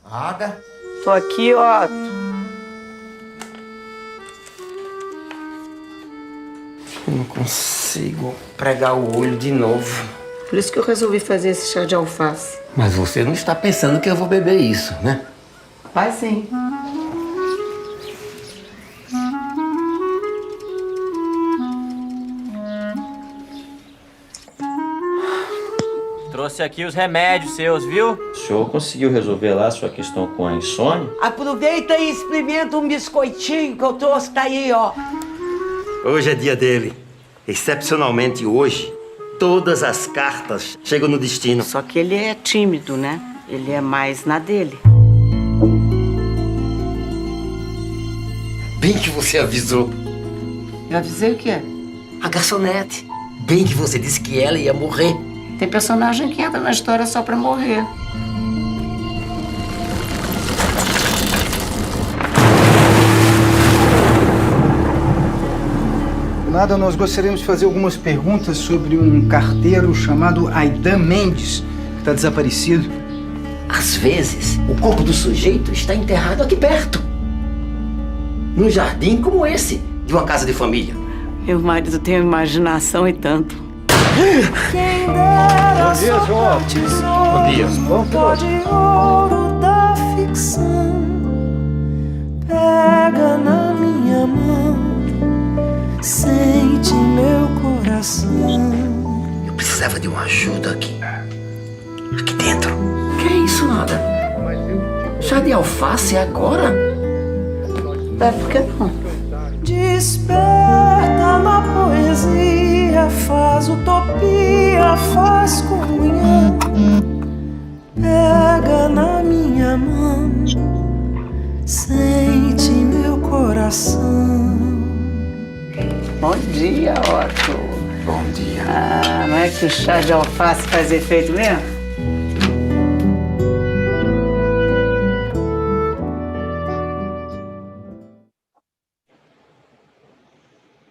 Ada? Tô aqui, ó. Eu não consigo pregar o olho de novo. Por isso que eu resolvi fazer esse chá de alface. Mas você não está pensando que eu vou beber isso, né? Vai sim. Trouxe aqui os remédios seus, viu? O senhor conseguiu resolver lá a sua questão com a insônia? Aproveita e experimenta um biscoitinho que eu trouxe, tá aí, ó. Hoje é dia dele. Excepcionalmente hoje, todas as cartas chegam no destino. Só que ele é tímido, né? Ele é mais na dele. Bem que você avisou. Eu avisei o quê? A garçonete. Bem que você disse que ela ia morrer. Tem personagem que entra na história só pra morrer. Nada, nós gostaríamos de fazer algumas perguntas sobre um carteiro chamado Aidan Mendes, que está desaparecido. Às vezes, o corpo do sujeito está enterrado aqui perto. Num jardim como esse, de uma casa de família. Meu marido tem imaginação e tanto. Bom dia, senhor. Bom dia. Bom dia. Ouro da ficção, pega na minha mão, sente meu coração. Eu precisava de uma ajuda aqui. Aqui dentro. Que é isso, nada? Chá de alface agora? É porque não. Desperta na poesia, faz utopia, faz comunhão. Pega na minha mão, sente meu coração. Bom dia, Otto. Bom dia. Ah, não é que o chá de alface faz efeito mesmo?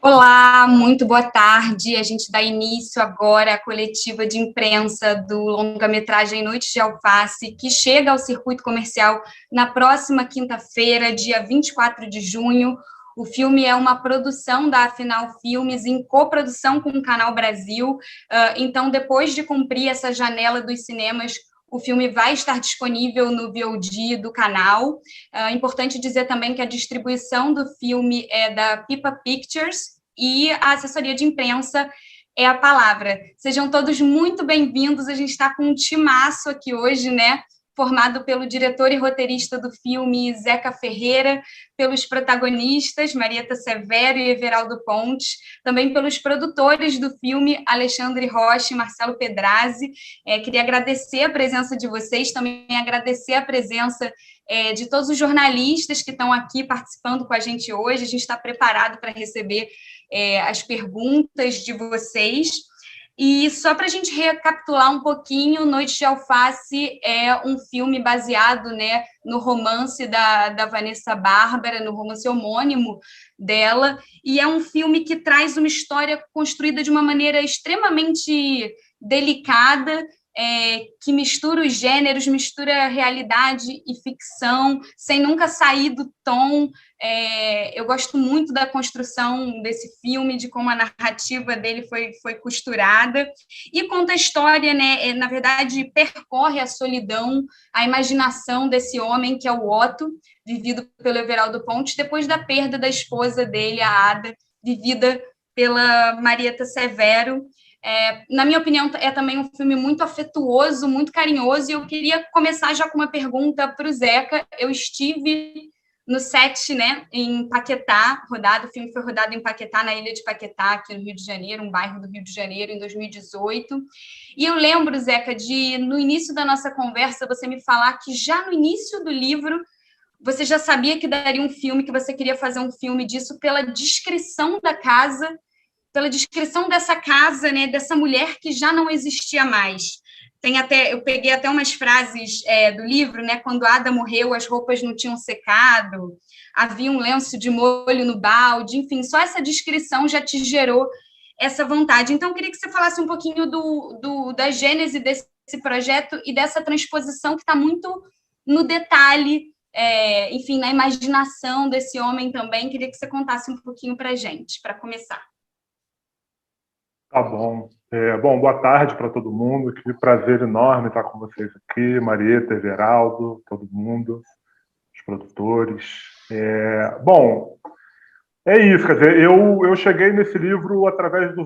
Olá, muito boa tarde. A gente dá início agora à coletiva de imprensa do longa-metragem Noites de Alface, que chega ao circuito comercial na próxima quinta-feira, dia 24 de junho. O filme é uma produção da Afinal Filmes, em coprodução com o Canal Brasil. Então, depois de cumprir essa janela dos cinemas, o filme vai estar disponível no VOD do canal. Importante dizer também que a distribuição do filme é da Pipa Pictures e a assessoria de imprensa é a Palavra. Sejam todos muito bem-vindos. A gente está com um timaço aqui hoje, né? Formado pelo diretor e roteirista do filme, Zeca Ferreira, pelos protagonistas, Marieta Severo e Everaldo Pontes, também pelos produtores do filme, Alexandre Rocha e Marcelo Pedrazzi. Queria agradecer a presença de vocês, também agradecer a presença de todos os jornalistas que estão aqui participando com a gente hoje. A gente está preparado para receber as perguntas de vocês. E só para a gente recapitular um pouquinho, Noites de Alface é um filme baseado, né, no romance da Vanessa Bárbara, no romance homônimo dela, e é um filme que traz uma história construída de uma maneira extremamente delicada, que mistura os gêneros, mistura realidade e ficção, sem nunca sair do tom. Eu gosto muito da construção desse filme, de como a narrativa dele foi costurada, e conta a história, né, na verdade, percorre a solidão, a imaginação desse homem, que é o Otto, vivido pelo Everaldo Pontes, depois da perda da esposa dele, a Ada, vivida pela Marieta Severo. Na minha opinião, é também um filme muito afetuoso, muito carinhoso, e eu queria começar já com uma pergunta para o Zeca. Eu estive no set, né, em Paquetá, o filme foi rodado em Paquetá, na ilha de Paquetá, aqui no Rio de Janeiro, um bairro do Rio de Janeiro, em 2018, e eu lembro, Zeca, no início da nossa conversa, você me falar que já no início do livro, você já sabia que daria um filme, que você queria fazer um filme disso pela descrição da casa, pela descrição dessa casa, né, dessa mulher que já não existia mais. Eu peguei até umas frases do livro, né, quando Ada morreu, as roupas não tinham secado, havia um lenço de molho no balde, enfim, só essa descrição já te gerou essa vontade. Então, eu queria que você falasse um pouquinho da gênese desse projeto e dessa transposição que está muito no detalhe, enfim, na imaginação desse homem também. Queria que você contasse um pouquinho para a gente, para começar. Tá bom. Bom, boa tarde para todo mundo. Que prazer enorme estar com vocês aqui, Marieta, Everaldo, todo mundo, os produtores. Bom, é isso, quer dizer, eu cheguei nesse livro através de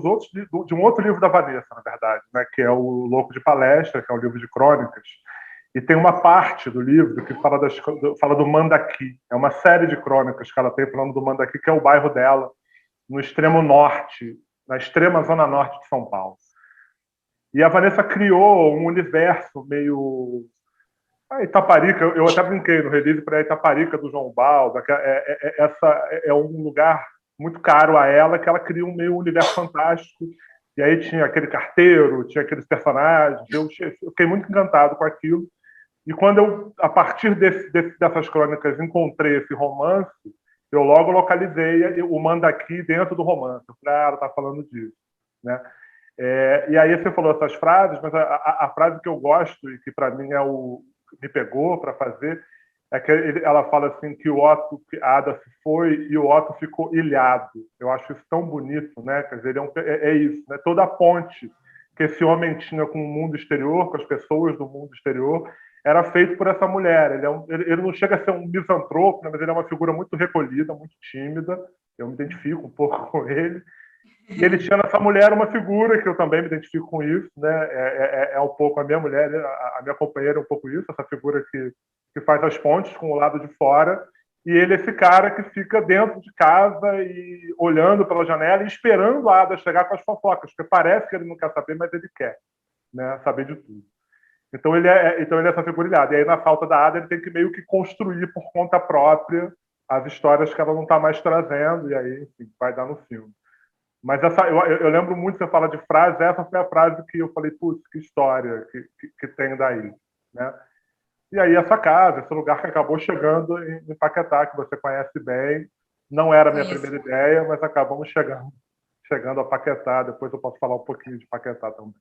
um outro livro da Vanessa, na verdade, né, que é o Louco de Palestra, que é um livro de crônicas, e tem uma parte do livro que fala do Mandaki. É uma série de crônicas que ela tem falando do Mandaki, que é o bairro dela, no extremo norte, na extrema zona norte de São Paulo. E a Vanessa criou um universo meio... Itaparica, eu até brinquei no release para a Itaparica do João Balda, que essa é um lugar muito caro a ela, que ela cria um meio universo fantástico. E aí tinha aquele carteiro, tinha aqueles personagens. Eu fiquei muito encantado com aquilo. E quando eu, a partir dessas crônicas, encontrei esse romance, eu logo localizei o Mandaki dentro do romance. Eu falei, ela está falando disso, né? E aí você falou essas frases, mas a frase que eu gosto e que para mim me pegou para fazer é que ela fala assim que a Ada se foi e o Otto ficou ilhado. Eu acho isso tão bonito, né? Quer dizer, é isso, né? Toda a ponte que esse homem tinha com o mundo exterior, com as pessoas do mundo exterior, era feito por essa mulher. Ele não chega a ser um misantropo, né? Mas ele é uma figura muito recolhida, muito tímida. Eu me identifico um pouco com ele. E ele tinha nessa mulher uma figura que eu também me identifico com isso, né? É um pouco a minha mulher, a minha companheira é um pouco isso, essa figura que faz as pontes com o lado de fora. E ele é esse cara que fica dentro de casa e olhando pela janela e esperando a Ada chegar com as fofocas, porque parece que ele não quer saber, mas ele quer, né? Saber de tudo. Então ele é essa figura ilhada. E aí, na falta da Ada, ele tem que meio que construir por conta própria as histórias que ela não está mais trazendo, e aí, enfim, vai dar no filme. Mas eu lembro muito, você fala de frase, essa foi a frase que eu falei, putz, que história que tem daí, né? E aí essa casa, esse lugar que acabou chegando em Paquetá, que você conhece bem, não era a minha primeira ideia, mas acabamos chegando a Paquetá. Depois eu posso falar um pouquinho de Paquetá também.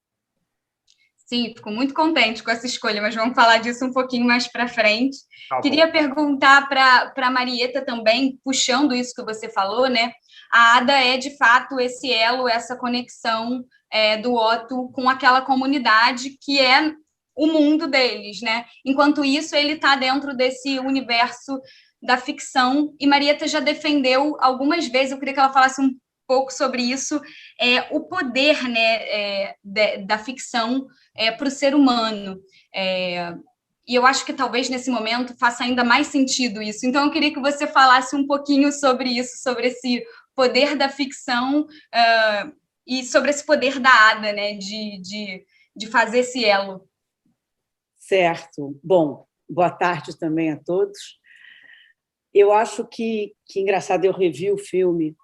Sim, fico muito contente com essa escolha, mas vamos falar disso um pouquinho mais para frente. Tá Queria bom. perguntar para a Marieta também, puxando isso que você falou, né? A Ada é, de fato, esse elo, essa conexão do Otto com aquela comunidade que é o mundo deles, né? Enquanto isso, ele está dentro desse universo da ficção, e Marieta já defendeu algumas vezes, eu queria que ela falasse um pouco sobre isso, o poder, né, da ficção para o ser humano. E eu acho que talvez nesse momento faça ainda mais sentido isso. Então, eu queria que você falasse um pouquinho sobre isso, sobre esse poder da ficção e sobre esse poder da Ada, né, de fazer esse elo. Certo. Bom, boa tarde também a todos. Eu acho que engraçado, eu revi o filme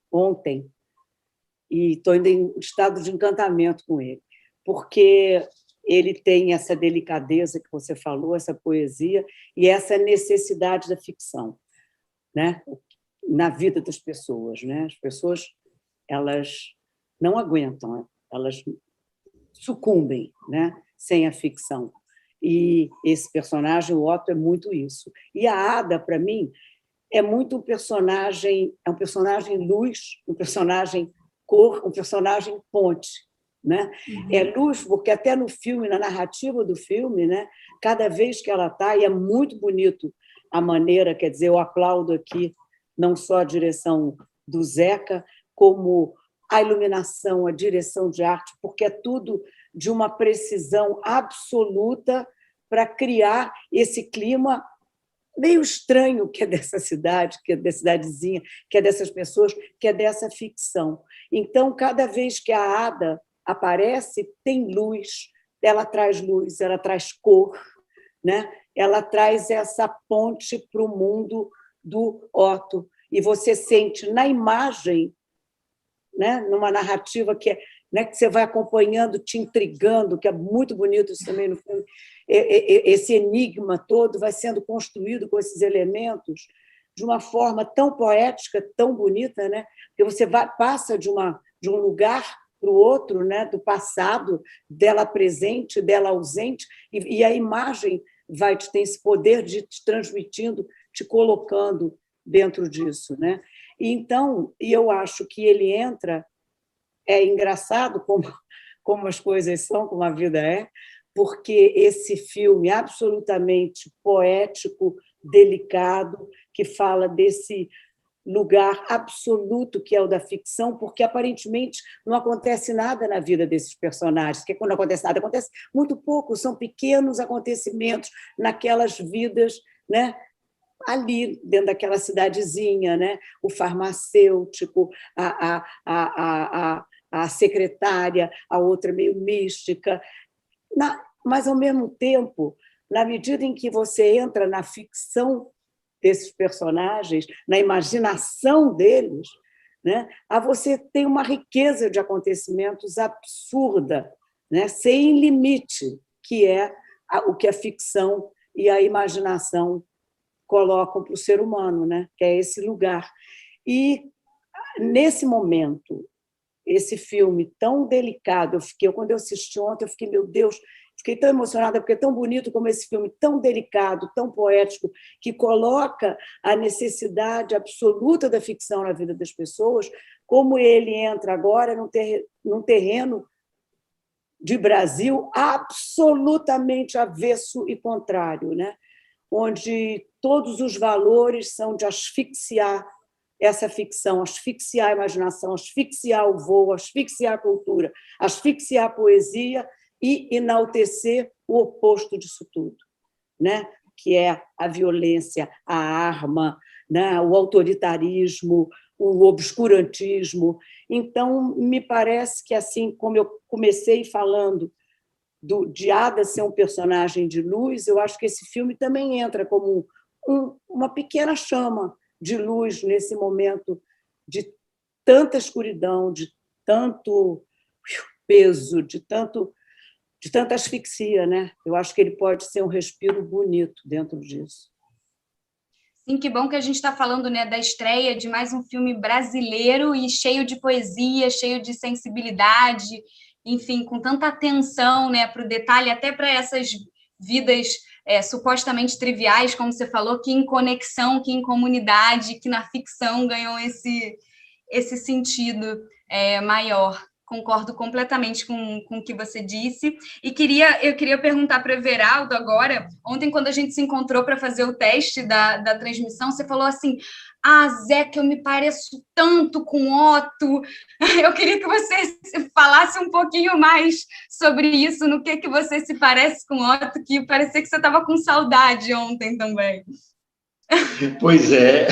ontem e estou ainda em estado de encantamento com ele, porque ele tem essa delicadeza que você falou, essa poesia e essa necessidade da ficção, né? Na vida das pessoas, né? As pessoas, elas não aguentam, elas sucumbem, né? Sem a ficção. E esse personagem, o Otto, é muito isso. E a Ada, para mim, é muito um personagem luz, um personagem cor, um personagem ponte, né? É luz, porque até no filme, na narrativa do filme, né? Cada vez que ela está, e é muito bonito a maneira, quer dizer, eu aplaudo aqui não só a direção do Zeca, como a iluminação, a direção de arte, porque é tudo de uma precisão absoluta para criar esse clima meio estranho que é dessa cidade, que é dessa cidadezinha, que é dessas pessoas, que é dessa ficção. Então, cada vez que a Ada aparece, tem luz, ela traz cor, né? Ela traz essa ponte para o mundo do Otto. E você sente na imagem, né? Numa narrativa que você vai acompanhando, te intrigando, que é muito bonito isso também no filme, esse enigma todo vai sendo construído com esses elementos de uma forma tão poética, tão bonita, né? Porque você passa de uma de um lugar para o outro, né, do passado, dela presente, dela ausente, e a imagem tem esse poder de te transmitindo, te colocando dentro disso, né? Então, eu acho que ele entra, é engraçado como as coisas são, como a vida é, porque esse filme absolutamente poético, delicado, que fala desse lugar absoluto que é o da ficção, porque aparentemente não acontece nada na vida desses personagens, que quando acontece nada, acontece muito pouco, são pequenos acontecimentos naquelas vidas, né? Ali, dentro daquela cidadezinha, né? O farmacêutico, a secretária, a outra meio mística. Mas, ao mesmo tempo, na medida em que você entra na ficção desses personagens, na imaginação deles, né? Você tem uma riqueza de acontecimentos absurda, né? Sem limite, que é o que a ficção e a imaginação colocam para o ser humano, né? Que é esse lugar. E, nesse momento, esse filme tão delicado, quando eu assisti ontem, eu fiquei, meu Deus, fiquei tão emocionada, porque é tão bonito como esse filme, tão delicado, tão poético, que coloca a necessidade absoluta da ficção na vida das pessoas, como ele entra agora num terreno de Brasil absolutamente avesso e contrário, né? Onde todos os valores são de asfixiar essa ficção, asfixiar a imaginação, asfixiar o voo, asfixiar a cultura, asfixiar a poesia e enaltecer o oposto disso tudo, né? Que é a violência, a arma, né? O autoritarismo, o obscurantismo. Então, me parece que, assim como eu comecei falando de Ada ser um personagem de luz, eu acho que esse filme também entra como uma pequena chama de luz nesse momento de tanta escuridão, de tanto peso, de tanta asfixia, né? Eu acho que ele pode ser um respiro bonito dentro disso. Sim, que bom que a gente está falando, né, da estreia de mais um filme brasileiro e cheio de poesia, cheio de sensibilidade, enfim, com tanta atenção, né, para o detalhe, até para essas vidas supostamente triviais, como você falou, que em conexão, que em comunidade, que na ficção ganham esse sentido maior. Concordo completamente com o que você disse. E eu queria perguntar para o Everaldo agora, ontem, quando a gente se encontrou para fazer o teste da transmissão, você falou assim, Zeca, eu me pareço tanto com Otto. Eu queria que você falasse um pouquinho mais sobre isso, no que você se parece com Otto, que parecia que você estava com saudade ontem também. Pois é.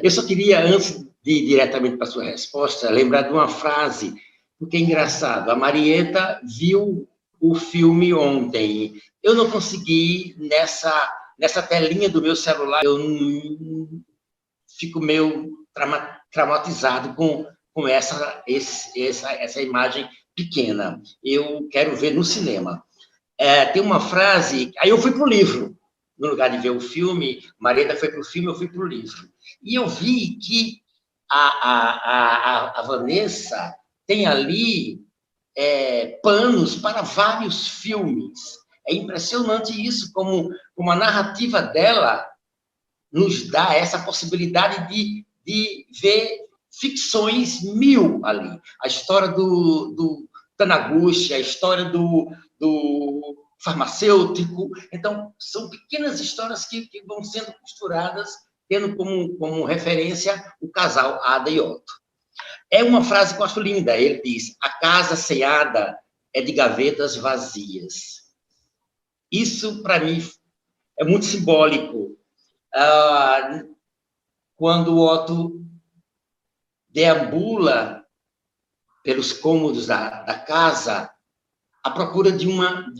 Eu só queria, antes de ir diretamente para a sua resposta, lembrar de uma frase, porque é engraçado. A Marieta viu o filme ontem. Eu não consegui, nessa telinha do meu celular, eu fico meio traumatizado com essa imagem pequena. Eu quero ver no cinema. Tem uma frase... Aí eu fui para o livro. No lugar de ver o filme, Marieta foi para o filme, eu fui para o livro. E eu vi que a Vanessa tem ali panos para vários filmes. É impressionante isso, como a narrativa dela nos dá essa possibilidade de ver ficções mil ali. A história do Taniguchi, a história do farmacêutico. Então, são pequenas histórias que vão sendo costuradas, tendo como referência o casal Ada e Otto. É uma frase que eu acho linda. Ele diz, a casa sem Ada é de gavetas vazias. Isso, para mim, é muito simbólico. Quando o Otto deambula pelos cômodos da casa, à procura de uma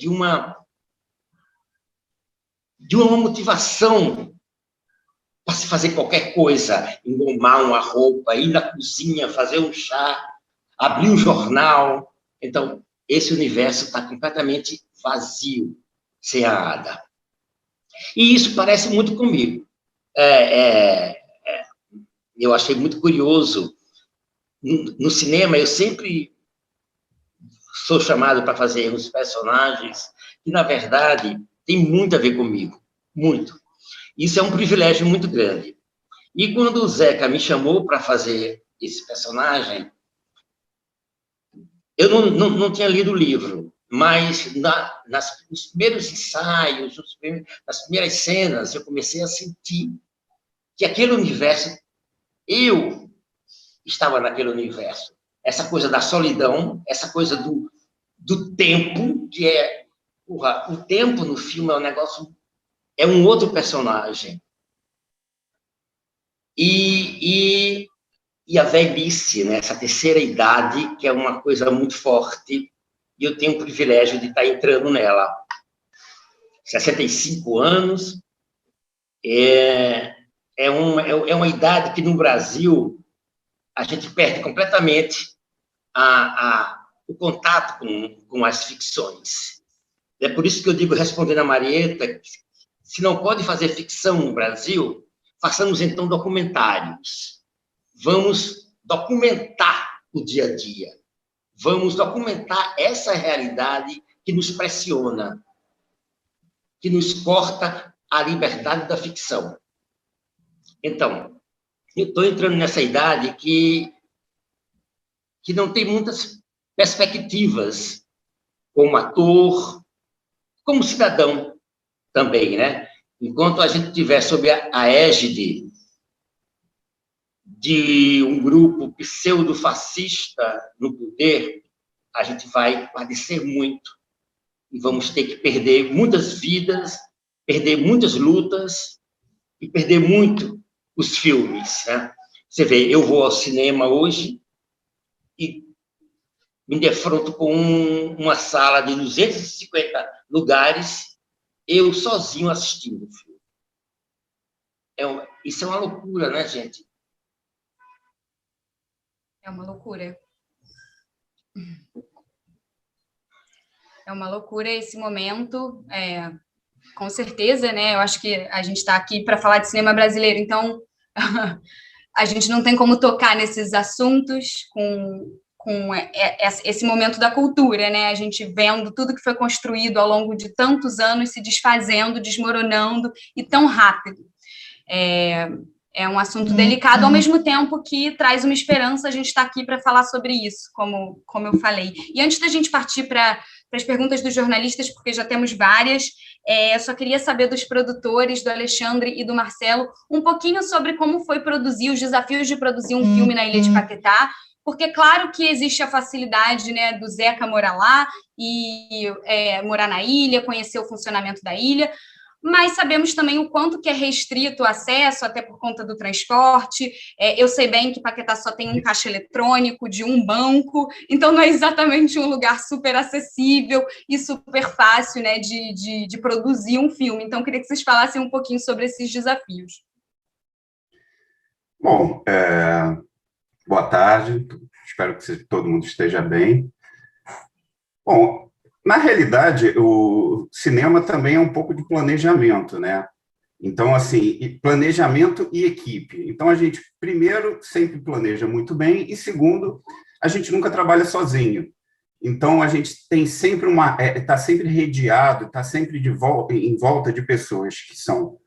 motivação para se fazer qualquer coisa, engomar uma roupa, ir na cozinha, fazer um chá, abrir um jornal. Então, esse universo está completamente vazio, sem a Ada. E isso parece muito comigo. Eu achei muito curioso no cinema, eu sempre sou chamado para fazer uns personagens que, na verdade, tem muito a ver comigo, muito. Isso é um privilégio muito grande. E quando o Zeca me chamou para fazer esse personagem, eu não tinha lido o livro, mas nos primeiros ensaios, nas primeiras cenas, eu comecei a sentir que aquele universo, eu estava naquele universo. Essa coisa da solidão, essa coisa do tempo, que é... o tempo no filme é um negócio... É um outro personagem. E a velhice, né? Essa terceira idade, que é uma coisa muito forte, e eu tenho o privilégio de estar entrando nela. 65 anos, é uma idade que, no Brasil, a gente perde completamente o contato com as ficções. É por isso que eu digo, respondendo a Marieta, se não pode fazer ficção no Brasil, façamos, então, documentários. Vamos documentar o dia a dia. Vamos documentar essa realidade que nos pressiona, que nos corta a liberdade da ficção. Então, eu estou entrando nessa idade que não tem muitas perspectivas como ator, como cidadão também, né? Enquanto a gente estiver sob a égide de um grupo pseudo-fascista no poder, a gente vai padecer muito e vamos ter que perder muitas vidas, perder muitas lutas e perder muito os filmes, né? Você vê, eu vou ao cinema hoje e me defronto com uma sala de 250 lugares, eu sozinho assistindo o filme. Isso é uma loucura, né, gente? É uma loucura. É uma loucura esse momento, com certeza, né? Eu acho que a gente está aqui para falar de cinema brasileiro, então a gente não tem como tocar nesses assuntos com esse momento da cultura, né? A gente vendo tudo que foi construído ao longo de tantos anos se desfazendo, desmoronando e tão rápido. É um assunto delicado, ao mesmo tempo que traz uma esperança. A gente está aqui para falar sobre isso, como eu falei. E antes da gente partir para as perguntas dos jornalistas, porque já temos várias, eu só queria saber dos produtores, do Alexandre e do Marcelo, um pouquinho sobre como foi produzir, os desafios de produzir um filme na Ilha de Paquetá, porque claro que existe a facilidade, né, do Zeca morar lá e morar na ilha, conhecer o funcionamento da ilha, mas sabemos também o quanto que é restrito o acesso, até por conta do transporte. Eu sei bem que Paquetá só tem um caixa eletrônico de um banco, então não é exatamente um lugar super acessível e super fácil, né, de produzir um filme. Então, queria que vocês falassem um pouquinho sobre esses desafios. Bom, boa tarde, espero que todo mundo esteja bem. Bom, na realidade, o cinema também é um pouco de planejamento, né? Então, assim, planejamento e equipe. Então, a gente, primeiro, sempre planeja muito bem, e segundo, a gente nunca trabalha sozinho. Então, a gente tem sempre está sempre redeado, está sempre em volta de pessoas que são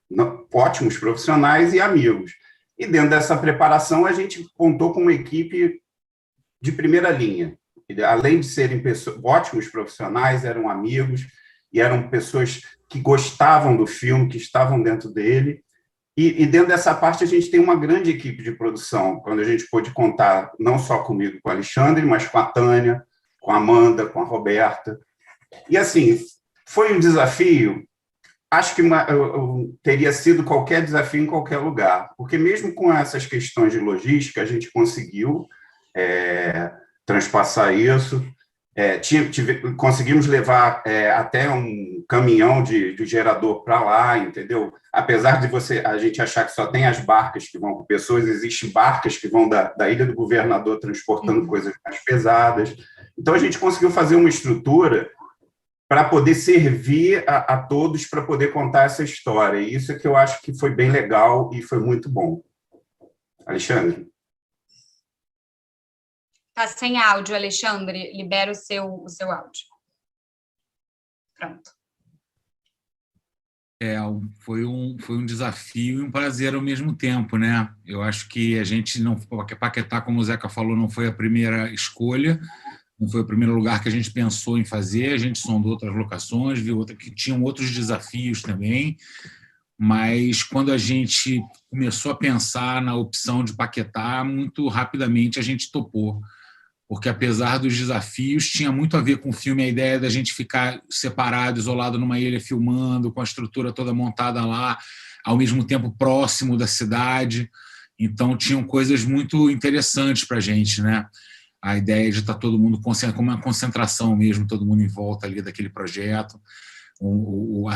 ótimos profissionais e amigos. E dentro dessa preparação, a gente contou com uma equipe de primeira linha. Além de serem ótimos profissionais, eram amigos e eram pessoas que gostavam do filme, que estavam dentro dele. E dentro dessa parte, a gente tem uma grande equipe de produção, quando a gente pôde contar não só comigo, com o Alexandre, mas com a Tânia, com a Amanda, com a Roberta. E, assim, foi um desafio. Acho que teria sido qualquer desafio em qualquer lugar, porque mesmo com essas questões de logística, a gente conseguiu transpassar isso, conseguimos levar até um caminhão de gerador para lá, entendeu? Apesar de a gente achar que só tem as barcas que vão com pessoas, existem barcas que vão da Ilha do Governador transportando coisas mais pesadas. Então, a gente conseguiu fazer uma estrutura para poder servir a todos, para poder contar essa história. E isso é que eu acho que foi bem legal e foi muito bom. Alexandre? Tá sem áudio, Alexandre. Libera o seu áudio. Pronto. Foi um desafio e um prazer ao mesmo tempo, né? Eu acho que a gente não... Paquetá, como o Zeca falou, não foi a primeira escolha, não foi o primeiro lugar que a gente pensou em fazer, a gente sondou outras locações, viu que tinham outros desafios também, mas quando a gente começou a pensar na opção de Paquetá, muito rapidamente a gente topou, porque apesar dos desafios, tinha muito a ver com o filme a ideia da gente ficar separado, isolado numa ilha filmando, com a estrutura toda montada lá, ao mesmo tempo próximo da cidade. Então, tinham coisas muito interessantes para a gente, né? A ideia de estar todo mundo como uma concentração mesmo, todo mundo em volta ali daquele projeto. O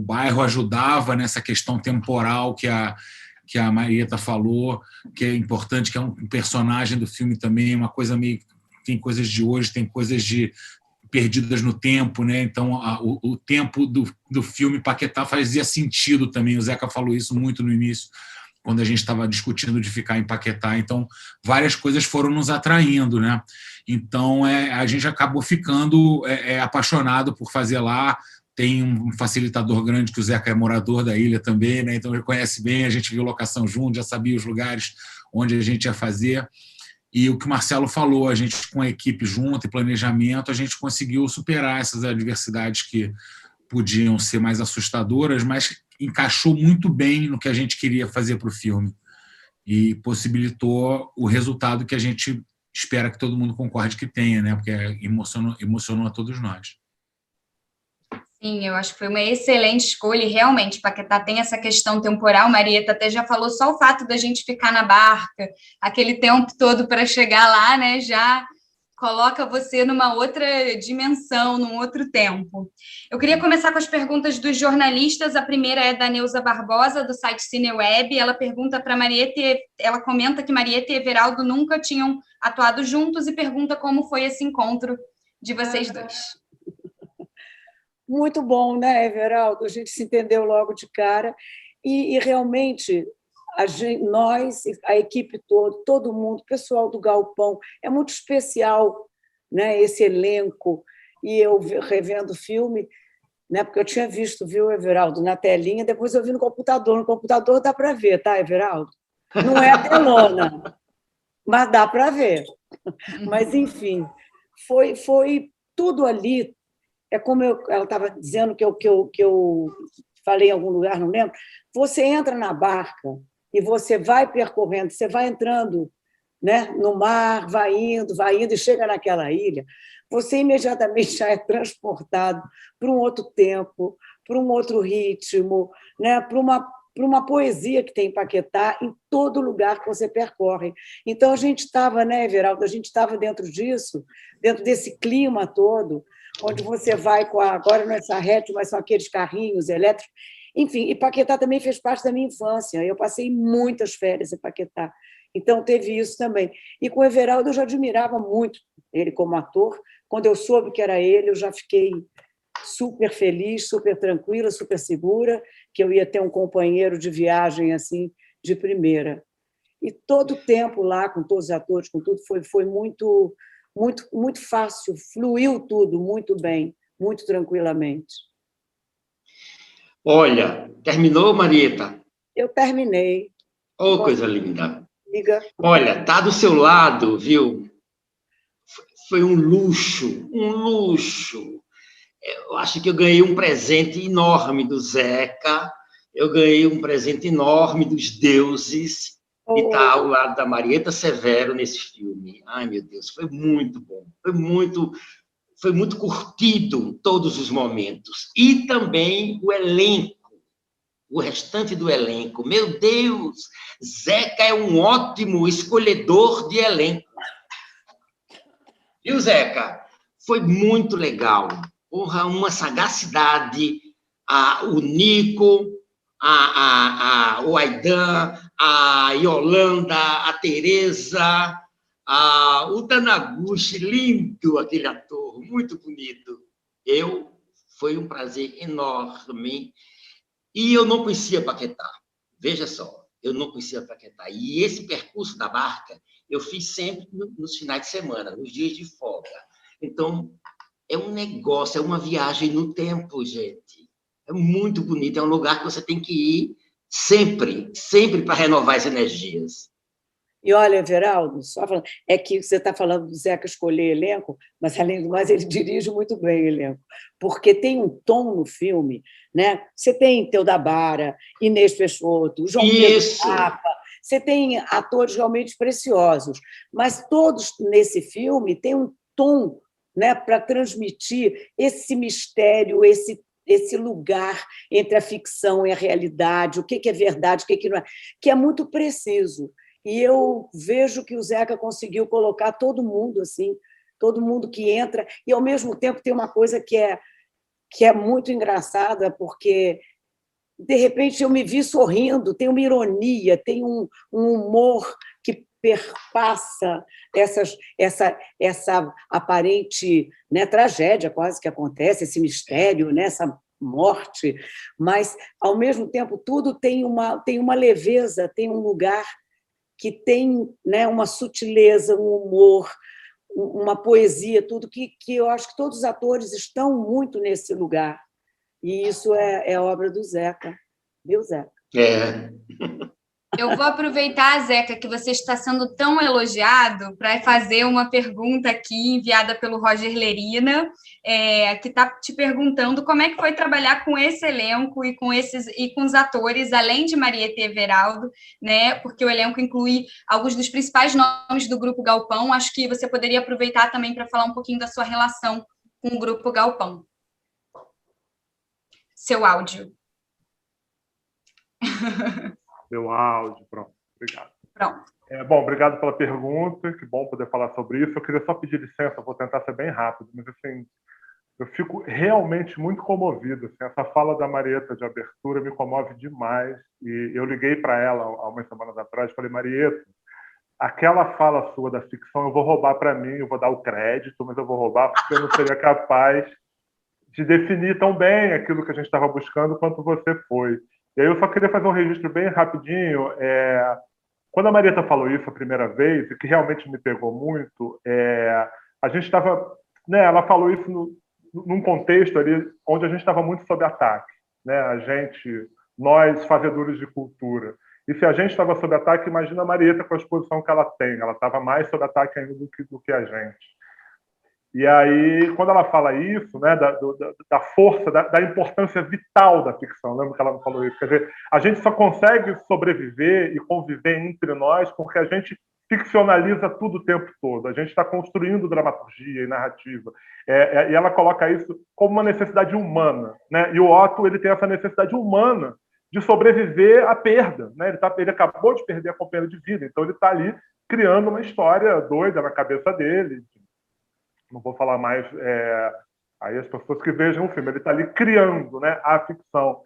bairro ajudava nessa questão temporal que a Marieta falou, que é importante, que é um personagem do filme também, uma coisa meio... Tem coisas de hoje, tem coisas perdidas no tempo, né? Então, o tempo do filme Paquetá fazia sentido também. O Zeca falou isso muito no início, quando a gente estava discutindo de ficar em Paquetá. Então, várias coisas foram nos atraindo, né? Então, a gente acabou ficando apaixonado por fazer lá. Tem um facilitador grande, que o Zeca é morador da ilha também, né? Então ele conhece bem, a gente viu locação junto, já sabia os lugares onde a gente ia fazer. E o que o Marcelo falou, a gente com a equipe junto e planejamento, a gente conseguiu superar essas adversidades que podiam ser mais assustadoras, mas encaixou muito bem no que a gente queria fazer para o filme e possibilitou o resultado que a gente espera que todo mundo concorde que tenha, né? Porque emocionou a todos nós. Sim, eu acho que foi uma excelente escolha e realmente Paquetá tem essa questão temporal. Marieta até já falou, só o fato da gente ficar na barca aquele tempo todo para chegar lá, né, já coloca você numa outra dimensão, num outro tempo. Eu queria começar com as perguntas dos jornalistas. A primeira é da Neuza Barbosa, do site Cineweb. Ela pergunta para Marieta, ela comenta que Marieta e Everaldo nunca tinham atuado juntos e pergunta como foi esse encontro de vocês dois. Muito bom, né, Everaldo? A gente se entendeu logo de cara e realmente nós, a equipe toda, todo mundo, o pessoal do Galpão, é muito especial, né, esse elenco. E eu revendo o filme, né, porque eu tinha visto, viu, Everaldo, na telinha, depois eu vi no computador. No computador dá para ver, tá, Everaldo? Não é a telona, mas dá para ver. Mas, enfim, foi tudo ali. É como ela estava dizendo que eu falei em algum lugar, não lembro. Você entra na barca e você vai percorrendo, você vai entrando, né, no mar, vai indo e chega naquela ilha. Você imediatamente já é transportado para um outro tempo, para um outro ritmo, né, para uma poesia que tem em Paquetá em todo lugar que você percorre. Então, a gente estava, né, Everaldo, a gente estava dentro disso, dentro desse clima todo, onde você vai agora não é charrete, mas são aqueles carrinhos elétricos. Enfim, e Paquetá também fez parte da minha infância. Eu passei muitas férias em Paquetá. Então, teve isso também. E com o Everaldo, eu já admirava muito ele como ator. Quando eu soube que era ele, eu já fiquei super feliz, super tranquila, super segura, que eu ia ter um companheiro de viagem assim de primeira. E todo o tempo lá, com todos os atores, com tudo, foi muito, muito, muito fácil, fluiu tudo muito bem, muito tranquilamente. Olha, terminou, Marieta? Eu terminei. Oh, coisa linda. Diga. Olha, tá do seu lado, viu? Foi um luxo, um luxo. Eu acho que eu ganhei um presente enorme do Zeca, eu ganhei um presente enorme dos deuses, e estar ao lado da Marieta Severo nesse filme. Ai, meu Deus, foi muito bom. Foi muito curtido todos os momentos. E também o elenco, o restante do elenco. Meu Deus, Zeca é um ótimo escolhedor de elenco. Viu, Zeca? Foi muito legal. Porra, uma sagacidade. O Nico, o Aidan, a Yolanda, a Tereza, o Taniguchi, lindo aquele ator, muito bonito. Foi um prazer enorme. E eu não conhecia Paquetá. Veja só, eu não conhecia Paquetá. E esse percurso da barca eu fiz sempre nos finais de semana, nos dias de folga. Então, é um negócio, é uma viagem no tempo, gente. É muito bonito, é um lugar que você tem que ir sempre, sempre para renovar as energias. E olha, Everaldo, só falando, é que você está falando do Zeca escolher elenco, mas, além do mais, ele dirige muito bem o elenco, porque tem um tom no filme, né? Você tem Teodabara, Inês Peixoto, João Pedro Papa, você tem atores realmente preciosos, mas todos nesse filme têm um tom, né, para transmitir esse mistério, esse lugar entre a ficção e a realidade, o que é verdade, o que não é, que é muito preciso. E eu vejo que o Zeca conseguiu colocar todo mundo assim, todo mundo que entra, e, ao mesmo tempo, tem uma coisa que é muito engraçada, porque, de repente, eu me vi sorrindo, tem uma ironia, tem um humor que perpassa essa aparente, né, tragédia quase que acontece, esse mistério, né, essa morte, mas, ao mesmo tempo, tudo tem uma leveza, tem um lugar que tem, né, uma sutileza, um humor, uma poesia, tudo que eu acho que todos os atores estão muito nesse lugar. E isso é obra do Zeca. Viu, Zeca? Eu vou aproveitar, Zeca, que você está sendo tão elogiado para fazer uma pergunta aqui enviada pelo Roger Lerina, que está te perguntando como é que foi trabalhar com esse elenco e com os atores, além de Marieta e Everaldo, né? Porque o elenco inclui alguns dos principais nomes do Grupo Galpão. Acho que você poderia aproveitar também para falar um pouquinho da sua relação com o Grupo Galpão. Seu áudio. Meu áudio, pronto. Obrigado. Pronto. Bom, obrigado pela pergunta, que bom poder falar sobre isso. Eu queria só pedir licença, vou tentar ser bem rápido, mas assim, eu fico realmente muito comovido. Assim, essa fala da Marieta de abertura me comove demais. E eu liguei para ela há umas semanas atrás e falei, Marieta, aquela fala sua da ficção eu vou roubar para mim, eu vou dar o crédito, mas eu vou roubar porque eu não seria capaz de definir tão bem aquilo que a gente estava buscando quanto você foi. E aí eu só queria fazer um registro bem rapidinho. Quando a Marieta falou isso a primeira vez, e que realmente me pegou muito, a gente estava... Né, ela falou isso num contexto ali onde a gente estava muito sob ataque. Né? Nós, fazedores de cultura. E se a gente estava sob ataque, imagina a Marieta com a exposição que ela tem. Ela estava mais sob ataque ainda do que a gente. E aí, quando ela fala isso, né, da força, da importância vital da ficção, lembra que ela não falou isso? Quer dizer, a gente só consegue sobreviver e conviver entre nós porque a gente ficcionaliza tudo o tempo todo. A gente está construindo dramaturgia e narrativa. E ela coloca isso como uma necessidade humana. Né? E o Otto ele tem essa necessidade humana de sobreviver à perda. Né? Ele acabou de perder a companheira de vida, então ele está ali criando uma história doida na cabeça dele. Não vou falar mais aí as pessoas que vejam o filme. Ele está ali criando, né, a ficção.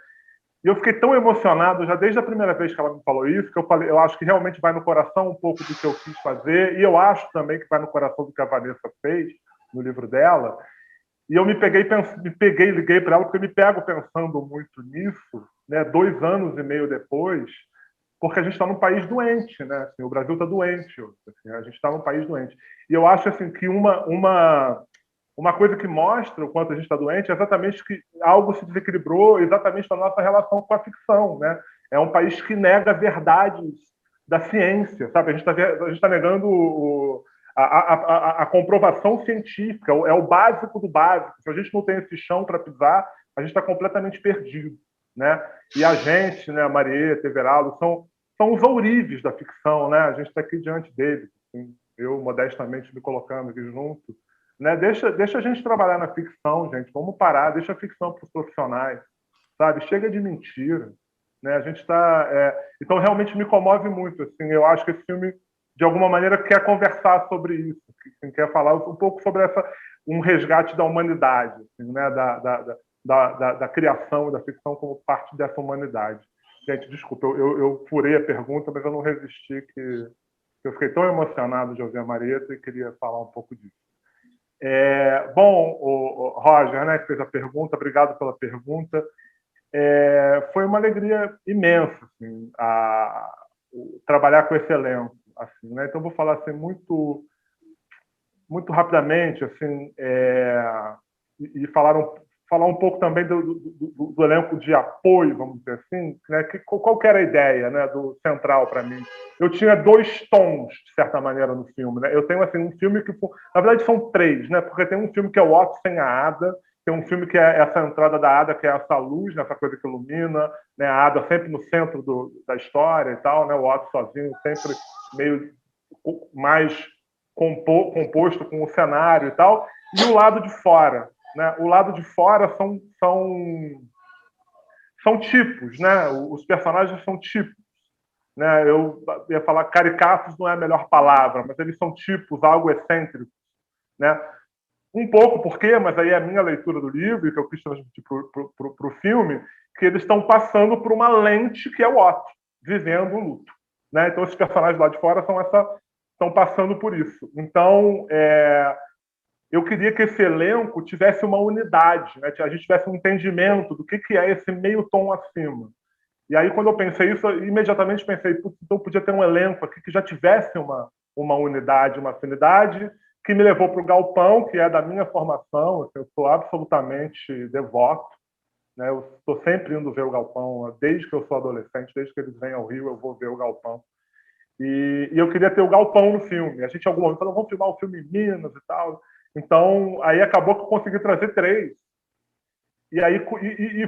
E eu fiquei tão emocionado já desde a primeira vez que ela me falou isso, que eu falei, eu acho que realmente vai no coração um pouco do que eu quis fazer, e eu acho também que vai no coração do que a Vanessa fez no livro dela. E eu me peguei e liguei para ela, porque eu me pego pensando muito nisso, né, 2 anos e meio depois, porque a gente está num país doente, né? Assim, o Brasil está doente, assim, a gente está num país doente. E eu acho assim, que uma coisa que mostra o quanto a gente está doente é exatamente que algo se desequilibrou exatamente na nossa relação com a ficção. Né? É um país que nega verdades da ciência. Sabe? A gente está negando a comprovação científica, é o básico do básico. Se a gente não tem esse chão para pisar, a gente está completamente perdido. Né? E a gente, né, a Marieta, Everaldo, são os ourives da ficção. Né? A gente está aqui diante deles. Assim, eu, modestamente, me colocando aqui junto. Né? Deixa a gente trabalhar na ficção, gente. Vamos parar, deixa a ficção para os profissionais. Sabe? Chega de mentira. Né? A gente está... Então, realmente me comove muito. Assim, eu acho que esse filme, de alguma maneira, quer conversar sobre isso. Quer falar um pouco sobre um resgate da humanidade, assim, né? Da criação e da ficção como parte dessa humanidade. Gente, desculpa, eu furei a pergunta, mas eu não resisti, que eu fiquei tão emocionado de ouvir a Marieta e queria falar um pouco disso. Bom, o Roger, né, que fez a pergunta, obrigado pela pergunta. Foi uma alegria imensa assim, trabalhar com esse elenco. assim, né? Então vou falar assim muito rapidamente, assim, e falar um pouco também do elenco de apoio, vamos dizer assim, né? Qual que era a ideia, né, do central para mim? Eu tinha 2 tons, de certa maneira, no filme, né? Eu tenho assim, um filme que, na verdade, são 3, né? Porque tem um filme que é o Otto sem a Ada, tem um filme que é essa entrada da Ada, que é essa luz, né, essa coisa que ilumina, né, a Ada sempre no centro da história e tal, né, o Otto sozinho sempre meio mais composto com o cenário e tal, e o lado de fora, né? O lado de fora são tipos, né? Os personagens são tipos, né? Eu ia falar caricatos, não é a melhor palavra, mas eles são tipos, algo excêntrico, né? Um pouco porque, mas aí é a minha leitura do livro, e que eu quis transmitir para o filme, que eles estão passando por uma lente que é o Otto, vivendo o luto, né? Então, esses personagens lá de fora estão passando por isso. Então, eu queria que esse elenco tivesse uma unidade, né? A gente tivesse um entendimento do que é esse meio tom acima. E aí, quando eu pensei isso, eu imediatamente pensei, então podia ter um elenco aqui que já tivesse uma unidade, uma afinidade, que me levou para o Galpão, que é da minha formação. Assim, eu sou absolutamente devoto, né? Eu estou sempre indo ver o Galpão, desde que eu sou adolescente, desde que eles vêm ao Rio, eu vou ver o Galpão. E eu queria ter o Galpão no filme. A gente, em algum momento, falou, vamos filmar o filme em Minas e tal. Então, aí acabou que eu consegui trazer 3. E aí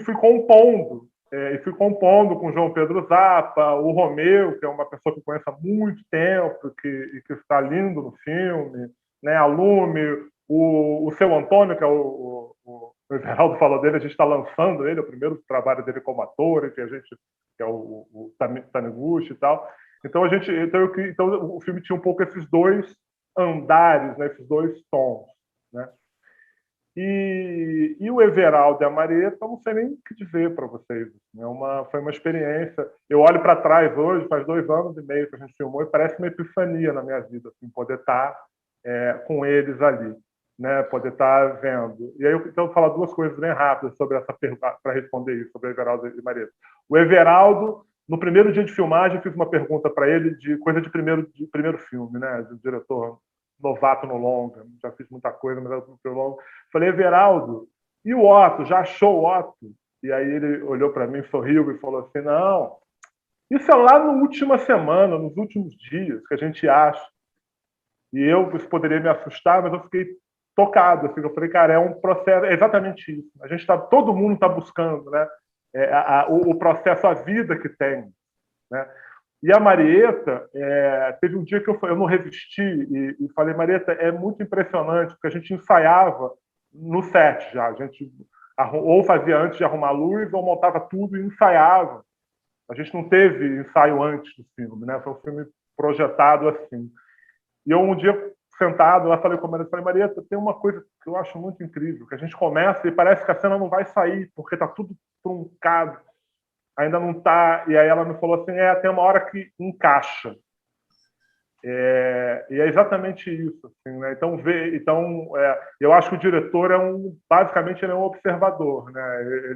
fui compondo. E fui compondo com o João Pedro Zappa, o Romeu, que é uma pessoa que eu conheço há muito tempo, que está lindo no filme, né? A Lume, o seu Antônio, que é o Everaldo falou dele, a gente está lançando ele, é o primeiro trabalho dele como ator, que é o Taniguchi e tal. Então, o filme tinha um pouco esses 2 andares, né? Esses 2 tons, né? E o Everaldo e a Marieta, eu não sei nem o que dizer para vocês. Foi uma experiência. Eu olho para trás hoje, faz 2 anos e meio que a gente filmou, e parece uma epifania na minha vida, assim, poder estar com eles ali, né? Poder estar vendo. E aí eu vou falar 2 coisas bem rápidas sobre essa pergunta, para responder isso, sobre o Everaldo e Marieta. O Everaldo, no primeiro dia de filmagem, eu fiz uma pergunta para ele de coisa de primeiro filme, né? De diretor novato no longa, já fiz muita coisa, mas era no longa. Falei, Everaldo, e o Otto? Já achou o Otto? E aí ele olhou para mim, sorriu e falou assim, não, isso é lá na última semana, nos últimos dias, que a gente acha. E isso poderia me assustar, mas eu fiquei tocado. Assim, eu falei, cara, é um processo, é exatamente isso. Todo mundo está buscando, né? O processo, a vida que tem, né? E a Marieta, teve um dia que eu não resisti e falei, Marieta, é muito impressionante, porque a gente ensaiava no set já. A gente ou fazia antes de arrumar a luz, ou montava tudo e ensaiava. A gente não teve ensaio antes do filme, né? Foi um filme projetado assim. E eu, um dia, sentado, lá falei com a Marieta, Marieta, tem uma coisa que eu acho muito incrível, que a gente começa e parece que a cena não vai sair, porque está tudo truncado. Ainda não está. E aí ela me falou assim, tem uma hora que encaixa. E é exatamente isso. Assim, né? Então, eu acho que o diretor basicamente ele é um observador. Né?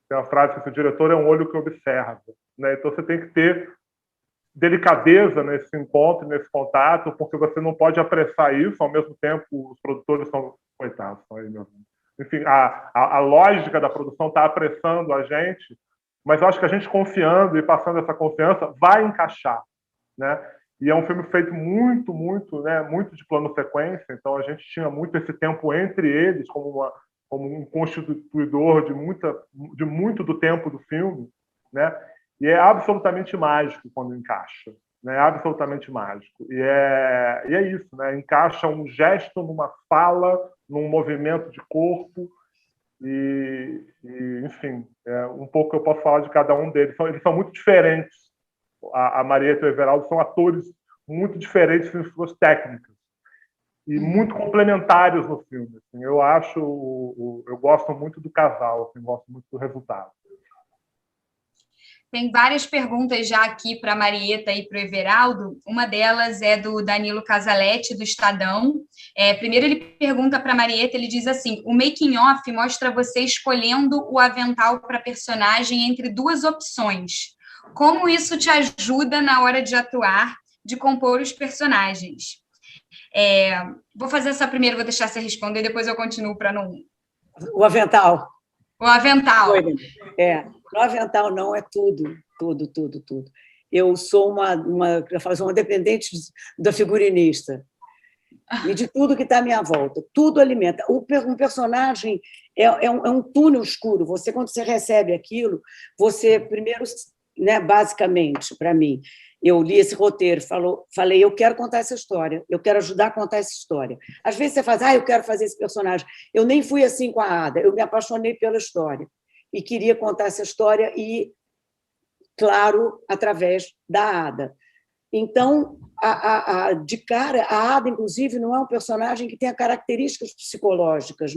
Tem uma frase que o diretor é um olho que observa. Né? Então você tem que ter delicadeza nesse encontro, nesse contato, porque você não pode apressar isso. Ao mesmo tempo, os produtores são coitados. Enfim, a lógica da produção está apressando a gente, mas eu acho que a gente confiando e passando essa confiança vai encaixar, né? E é um filme feito muito, muito, né, muito de plano sequência, então a gente tinha muito esse tempo entre eles como um constituidor de muito do tempo do filme, né? E é absolutamente mágico quando encaixa, né? Absolutamente mágico. E é isso, né? Encaixa um gesto numa fala, num movimento de corpo. E enfim, um pouco eu posso falar de cada um deles. Eles são muito diferentes. A Marieta e o Everaldo são atores muito diferentes em suas técnicas e muito complementares no filme. Assim, eu gosto muito do casal, assim, gosto muito do resultado. Tem várias perguntas já aqui para a Marieta e para o Everaldo. Uma delas é do Danilo Casaletti, do Estadão. Primeiro ele pergunta para a Marieta, ele diz assim, o making-off mostra você escolhendo o avental para a personagem entre 2 opções. Como isso te ajuda na hora de atuar, de compor os personagens. Vou fazer essa primeira, vou deixar você responder, depois eu continuo para não... O avental. O avental. No avental não, é tudo. Eu sou eu falo, sou uma dependente da figurinista e de tudo que está à minha volta. Tudo alimenta. Um personagem é um túnel escuro. Quando você recebe aquilo, você primeiro, né, basicamente, para mim, eu li esse roteiro, falei, eu quero contar essa história, eu quero ajudar a contar essa história. Às vezes você faz, eu quero fazer esse personagem. Eu nem fui assim com a Ada, eu me apaixonei pela história e queria contar essa história e, claro, através da Ada. Então, de cara, a Ada, inclusive, não é um personagem que tenha características psicológicas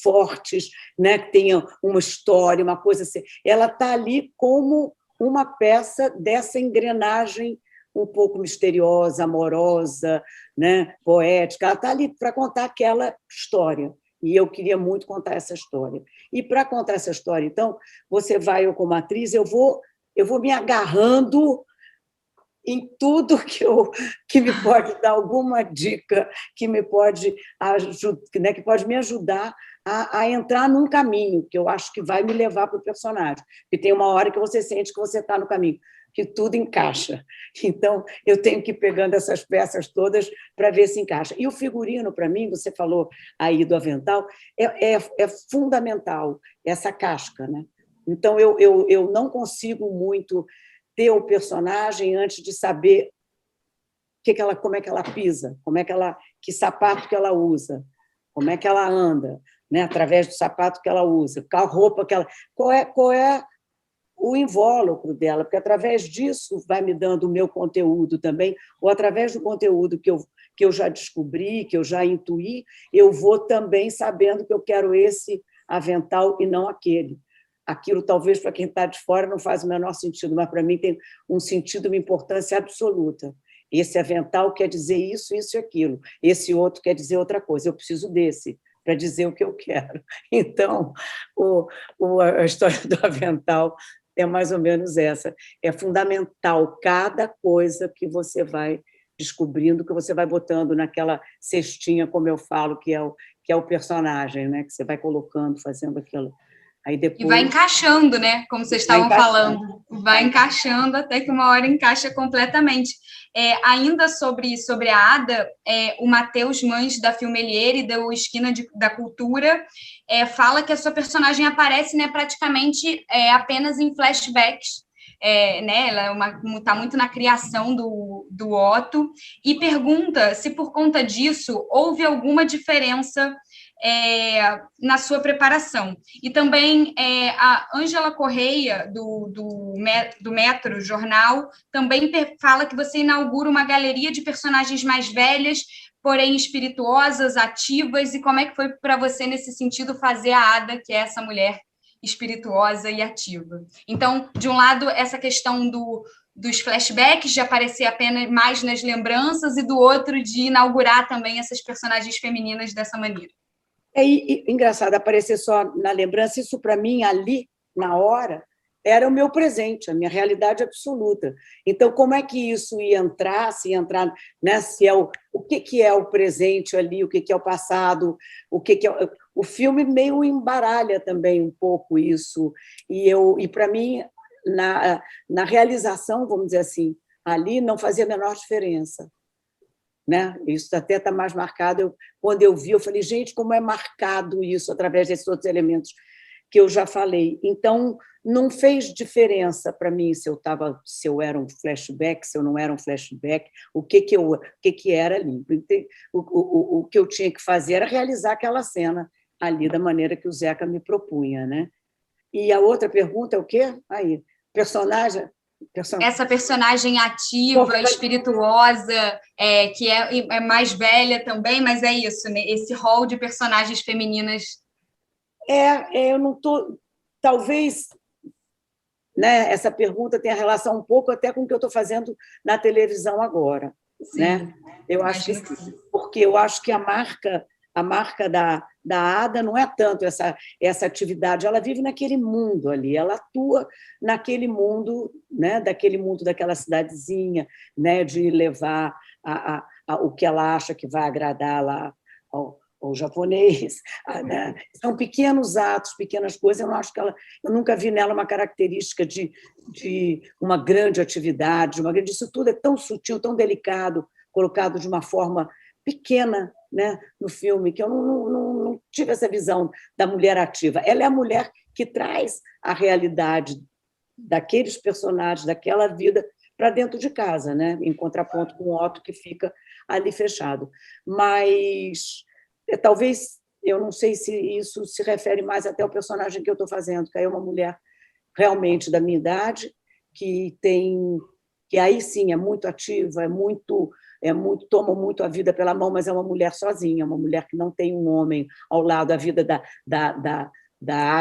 fortes, né, que tenha uma história, uma coisa assim. Ela está ali como uma peça dessa engrenagem um pouco misteriosa, amorosa, né, poética. Ela está ali para contar aquela história. E eu queria muito contar essa história. E para contar essa história, então, eu como atriz, eu vou me agarrando em tudo que me pode dar alguma dica, que me pode ajudar, né, que pode me ajudar a entrar num caminho que eu acho que vai me levar para o personagem. E tem uma hora que você sente que você está no caminho, que tudo encaixa. Então, eu tenho que ir pegando essas peças todas para ver se encaixa. E o figurino, para mim, você falou aí do avental, é fundamental, essa casca, né? Então, eu não consigo muito ter o personagem antes de saber como é que ela pisa, que sapato que ela usa, como é que ela anda, né? Através do sapato que ela usa, qual roupa que ela... Qual é o invólucro dela, porque através disso vai me dando o meu conteúdo também, ou através do conteúdo que eu já descobri, que eu já intuí, eu vou também sabendo que eu quero esse avental e não aquele. Aquilo, talvez, para quem está de fora, não faz o menor sentido, mas, para mim, tem um sentido, uma importância absoluta. Esse avental quer dizer isso, isso e aquilo. Esse outro quer dizer outra coisa. Eu preciso desse para dizer o que eu quero. Então, a história do avental é mais ou menos essa. É fundamental cada coisa que você vai descobrindo, que você vai botando naquela cestinha, como eu falo, que é o personagem, né? Que você vai colocando, fazendo aquilo. Aí depois... E vai encaixando, né? Como vocês estavam falando. Vai encaixando até que uma hora encaixa completamente. Ainda sobre a Ada, o Matheus Mães, da Filmeliere, da Esquina da Cultura, fala que a sua personagem aparece, né, praticamente apenas em flashbacks. Né, ela está muito na criação do Otto, e pergunta se, por conta disso, houve alguma diferença na sua preparação. E também a Ângela Correia, do Metro Jornal, também fala que você inaugura uma galeria de personagens mais velhas, porém espirituosas, ativas, e como é que foi para você, nesse sentido, fazer a Ada, que é essa mulher espirituosa e ativa. Então, de um lado, essa questão dos flashbacks, de aparecer apenas mais nas lembranças, e do outro, de inaugurar também essas personagens femininas dessa maneira. Engraçado, aparecer só na lembrança, isso para mim, ali, na hora, era o meu presente, a minha realidade absoluta. Então, como é que isso ia entrar, né, se o que é o presente ali, o que é o passado, o que é... O filme meio embaralha também um pouco isso, e para mim, na realização, vamos dizer assim, ali não fazia a menor diferença. Né? Isso até está mais marcado. Quando eu vi, eu falei, gente, como é marcado isso através desses outros elementos que eu já falei. Então, não fez diferença para mim se eu era um flashback, se eu não era um flashback, o que era ali. O que eu tinha que fazer era realizar aquela cena ali da maneira que o Zeca me propunha, né? E a outra pergunta é o quê? Aí, personagem... Essa personagem ativa, espirituosa, que é mais velha também, mas é isso, né? Esse rol de personagens femininas. Eu não estou... Talvez, né, essa pergunta tenha relação um pouco até com o que eu estou fazendo na televisão agora. Sim, né? Eu acho que sim, porque eu acho que a marca A marca da Ada não é tanto essa atividade, ela vive naquele mundo ali, ela atua naquele mundo, né, daquele mundo daquela cidadezinha, né, de levar o que ela acha que vai agradar lá ao japonês, né? São pequenos atos, pequenas coisas. Eu nunca vi nela uma característica de uma grande atividade, isso tudo é tão sutil, tão delicado, colocado de uma forma pequena, né, no filme, que eu não tive essa visão da mulher ativa. Ela é a mulher que traz a realidade daqueles personagens, daquela vida, para dentro de casa, né, em contraponto com o Otto, que fica ali fechado. Mas talvez, eu não sei se isso se refere mais até ao personagem que eu estou fazendo, que é uma mulher realmente da minha idade, que aí sim é muito ativa, toma muito a vida pela mão, mas é uma mulher sozinha, uma mulher que não tem um homem ao lado. A vida da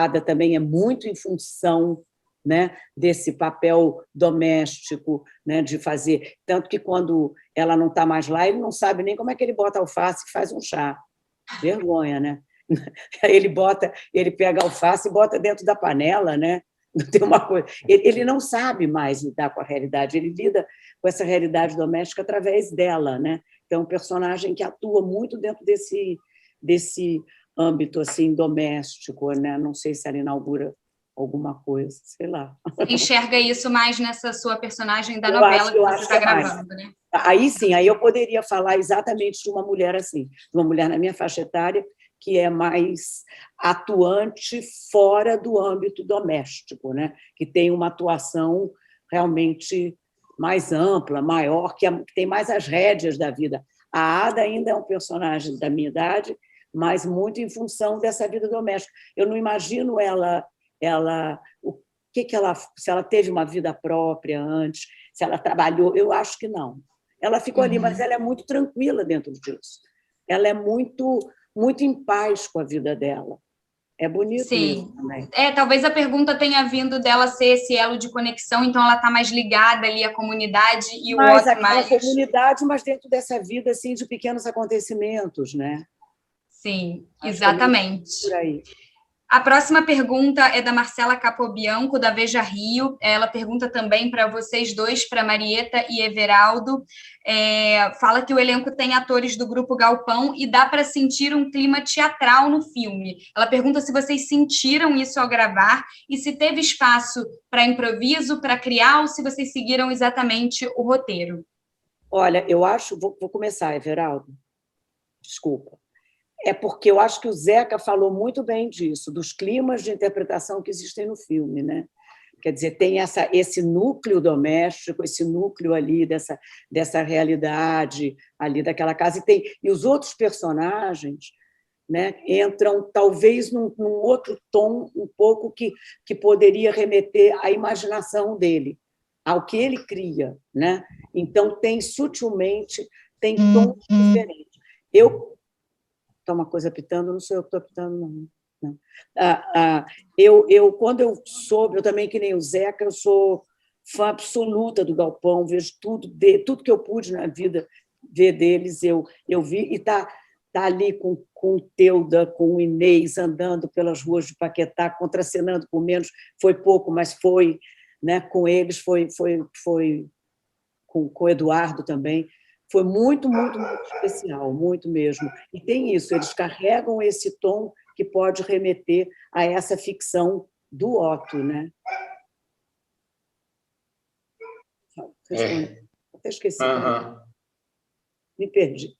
Ada também é muito em função, né, desse papel doméstico, né, de fazer. Tanto que, quando ela não está mais lá, ele não sabe nem como é que ele bota alface e faz um chá. Vergonha, né? Ele pega a alface e bota dentro da panela, né? Tem uma coisa. Ele não sabe mais lidar com a realidade, ele lida com essa realidade doméstica através dela, né? Então, um personagem que atua muito dentro desse âmbito assim doméstico, né? Não sei se ela inaugura alguma coisa, sei lá. Você enxerga isso mais nessa sua personagem da novela que você está gravando, né? Aí sim, aí eu poderia falar exatamente de uma mulher assim, de uma mulher na minha faixa etária, que é mais atuante fora do âmbito doméstico, né? Que tem uma atuação realmente mais ampla, maior, que tem mais as rédeas da vida. A Ada ainda é um personagem da minha idade, mas muito em função dessa vida doméstica. Eu não imagino se ela teve uma vida própria antes, se ela trabalhou, eu acho que não. Ela ficou ali, mas ela é muito tranquila dentro disso. Ela é muito em paz com a vida dela. É bonito. Sim. Isso também. Talvez a pergunta tenha vindo dela ser esse elo de conexão, então ela está mais ligada ali à comunidade e o outro mais... comunidade, mas dentro dessa vida assim, de pequenos acontecimentos, né? Sim, exatamente. Por aí. A próxima pergunta é da Marcela Capobianco, da Veja Rio. Ela pergunta também para vocês dois, para Marieta e Everaldo. Fala que o elenco tem atores do Grupo Galpão e dá para sentir um clima teatral no filme. Ela pergunta se vocês sentiram isso ao gravar e se teve espaço para improviso, para criar, ou se vocês seguiram exatamente o roteiro. Olha, eu acho... Vou começar, Everaldo. Desculpa. É porque eu acho que o Zeca falou muito bem disso, dos climas de interpretação que existem no filme, né? Quer dizer, tem esse núcleo doméstico, esse núcleo ali dessa realidade ali daquela casa, e os outros personagens, né, entram talvez num outro tom um pouco que poderia remeter à imaginação dele, ao que ele cria, né? Então tem sutilmente, tem tons diferentes. Está uma coisa apitando, não sou eu que estou apitando, não. Quando eu soube, eu também, que nem o Zeca, eu sou fã absoluta do Galpão, vejo tudo que eu pude na vida ver deles, eu vi, e está ali com o Teuda, com o Inês, andando pelas ruas de Paquetá, contracenando com menos, foi pouco, mas foi, né, com eles, foi com o Eduardo também. Foi muito, muito, muito especial, muito mesmo. E tem isso, eles carregam esse tom que pode remeter a essa ficção do Otto, né? Até esqueci. Me perdi.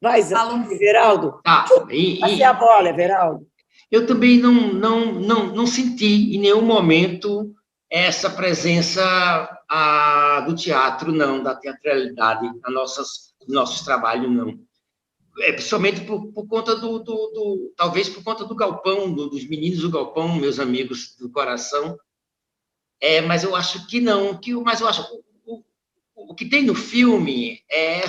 Vai, Everaldo. Passei a bola, Everaldo. Eu também não senti em nenhum momento essa presença do teatro, não, da teatralidade, nos nossos trabalhos, não. Principalmente por conta talvez por conta do Galpão, dos meninos do Galpão, meus amigos do coração. Mas eu acho que não. Mas eu acho o que tem no filme é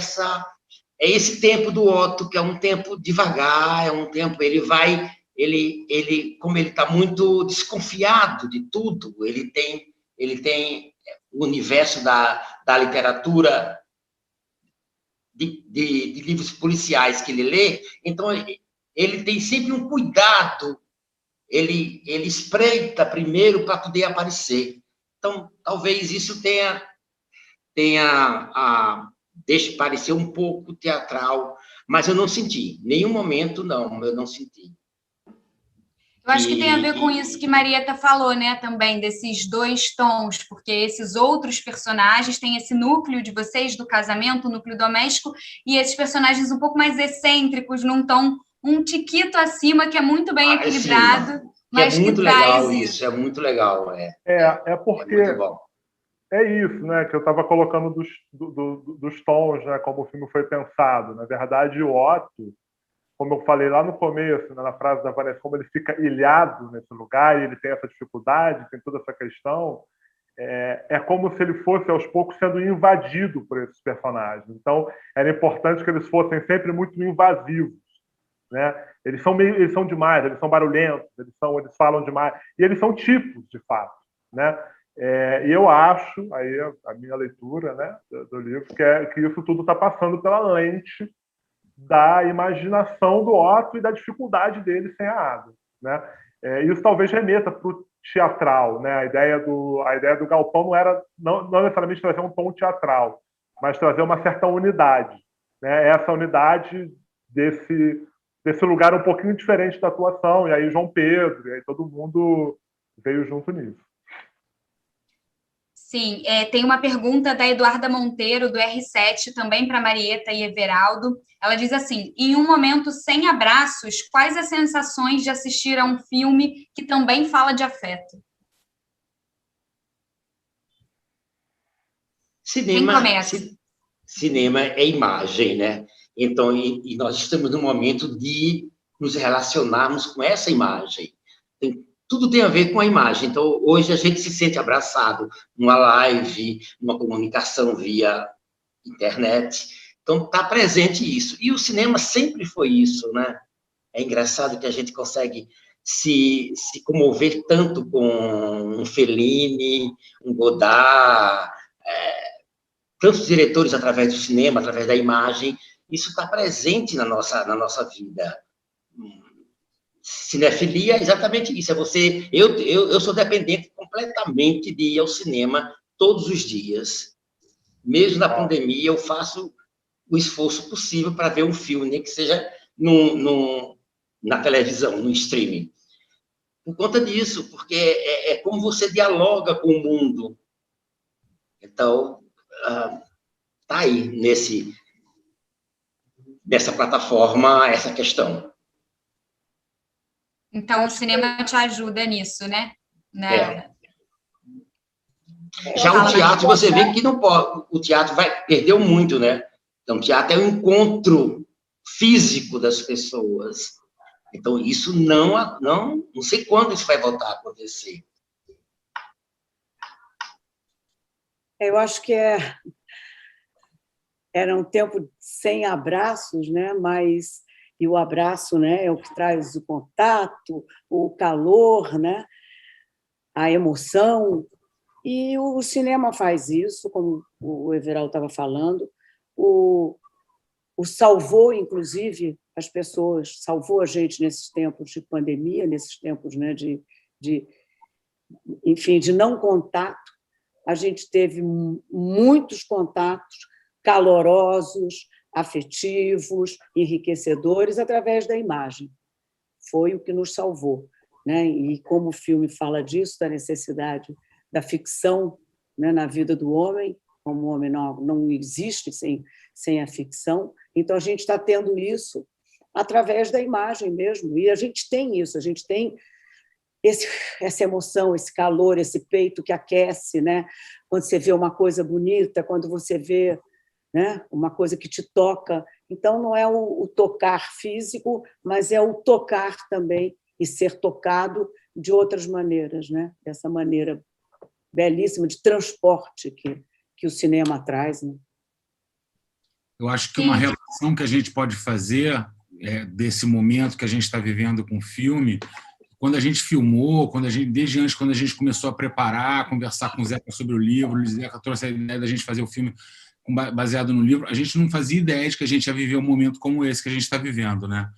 esse tempo do Otto, que é um tempo devagar, é um tempo, como ele está muito desconfiado de tudo, ele tem o universo da literatura de livros policiais que ele lê, então ele tem sempre um cuidado, ele espreita primeiro para poder aparecer. Então, talvez isso deixe parecer um pouco teatral, mas eu não senti, em nenhum momento não, eu não senti. Eu acho que tem a ver com isso que Marieta falou, né, também, desses dois tons, porque esses outros personagens têm esse núcleo de vocês, do casamento, o núcleo doméstico, e esses personagens um pouco mais excêntricos, num tom um tiquito acima, que é muito bem equilibrado, mas é muito que legal traz isso, é muito legal. Porque é muito bom. É isso, né, que eu estava colocando dos tons, né, como o filme foi pensado. Na verdade, o Otto, como eu falei lá no começo, né, na frase da Vanessa, como ele fica ilhado nesse lugar e ele tem essa dificuldade, tem toda essa questão, é como se ele fosse, aos poucos, sendo invadido por esses personagens. Então, era importante que eles fossem sempre muito invasivos, né? Eles são demais, eles são barulhentos, eles falam demais, e eles são tipos, de fato, né? E eu acho, aí a minha leitura, né, do livro, que isso tudo está passando pela lente da imaginação do Otto e da dificuldade dele sem a Ada, né? Isso talvez remeta para o teatral, né? A ideia do galpão não era não necessariamente trazer um tom teatral, mas trazer uma certa unidade, né? Essa unidade desse lugar um pouquinho diferente da atuação, e aí João Pedro, e aí todo mundo veio junto nisso. Sim, tem uma pergunta da Eduarda Monteiro, do R7, também para Marieta e Everaldo. Ela diz assim: em um momento sem abraços, quais as sensações de assistir a um filme que também fala de afeto? Cinema é imagem, né? Então, e nós estamos num momento de nos relacionarmos com essa imagem. Tudo tem a ver com a imagem. Então, hoje a gente se sente abraçado numa live, numa comunicação via internet. Então, está presente isso. E o cinema sempre foi isso, né? É engraçado que a gente consegue se comover tanto com um Fellini, um Godard, tantos diretores através do cinema, através da imagem. Isso está presente na nossa vida. Cinefilia é exatamente isso. Eu sou dependente completamente de ir ao cinema todos os dias. Mesmo na pandemia, eu faço o esforço possível para ver um filme, nem que seja na televisão, no streaming. Por conta disso, porque é como você dialoga com o mundo. Então, está aí nessa plataforma essa questão. Então, o cinema te ajuda nisso, né? Já o teatro, você vê que não pode. O teatro perdeu muito, né? Então, o teatro é um encontro físico das pessoas. Então, isso não sei quando isso vai voltar a acontecer. Eu acho que era um tempo sem abraços, né? E o abraço, né, é o que traz o contato, o calor, né, a emoção. E o cinema faz isso, como o Everaldo estava falando. O salvou, inclusive, as pessoas, salvou a gente nesses tempos de pandemia, nesses tempos, né, enfim, de não contato. A gente teve muitos contatos calorosos, afetivos, enriquecedores, através da imagem. Foi o que nos salvou, né? E como o filme fala disso, da necessidade da ficção, né, na vida do homem, como o homem não existe sem a ficção, então a gente está tendo isso através da imagem mesmo, e a gente tem isso, a gente tem essa emoção, esse calor, esse peito que aquece, né? Quando você vê uma coisa bonita, quando você vê, né, uma coisa que te toca. Então, não é o tocar físico, mas é o tocar também e ser tocado de outras maneiras, né? Dessa maneira belíssima de transporte que o cinema traz, né? Eu acho que uma relação que a gente pode fazer desse momento que a gente está vivendo com o filme, quando a gente filmou, desde antes, quando a gente começou a preparar, conversar com o Zeca sobre o livro, o Zeca trouxe a ideia da gente fazer o filme baseado no livro, a gente não fazia ideia de que a gente ia viver um momento como esse que a gente está vivendo, né?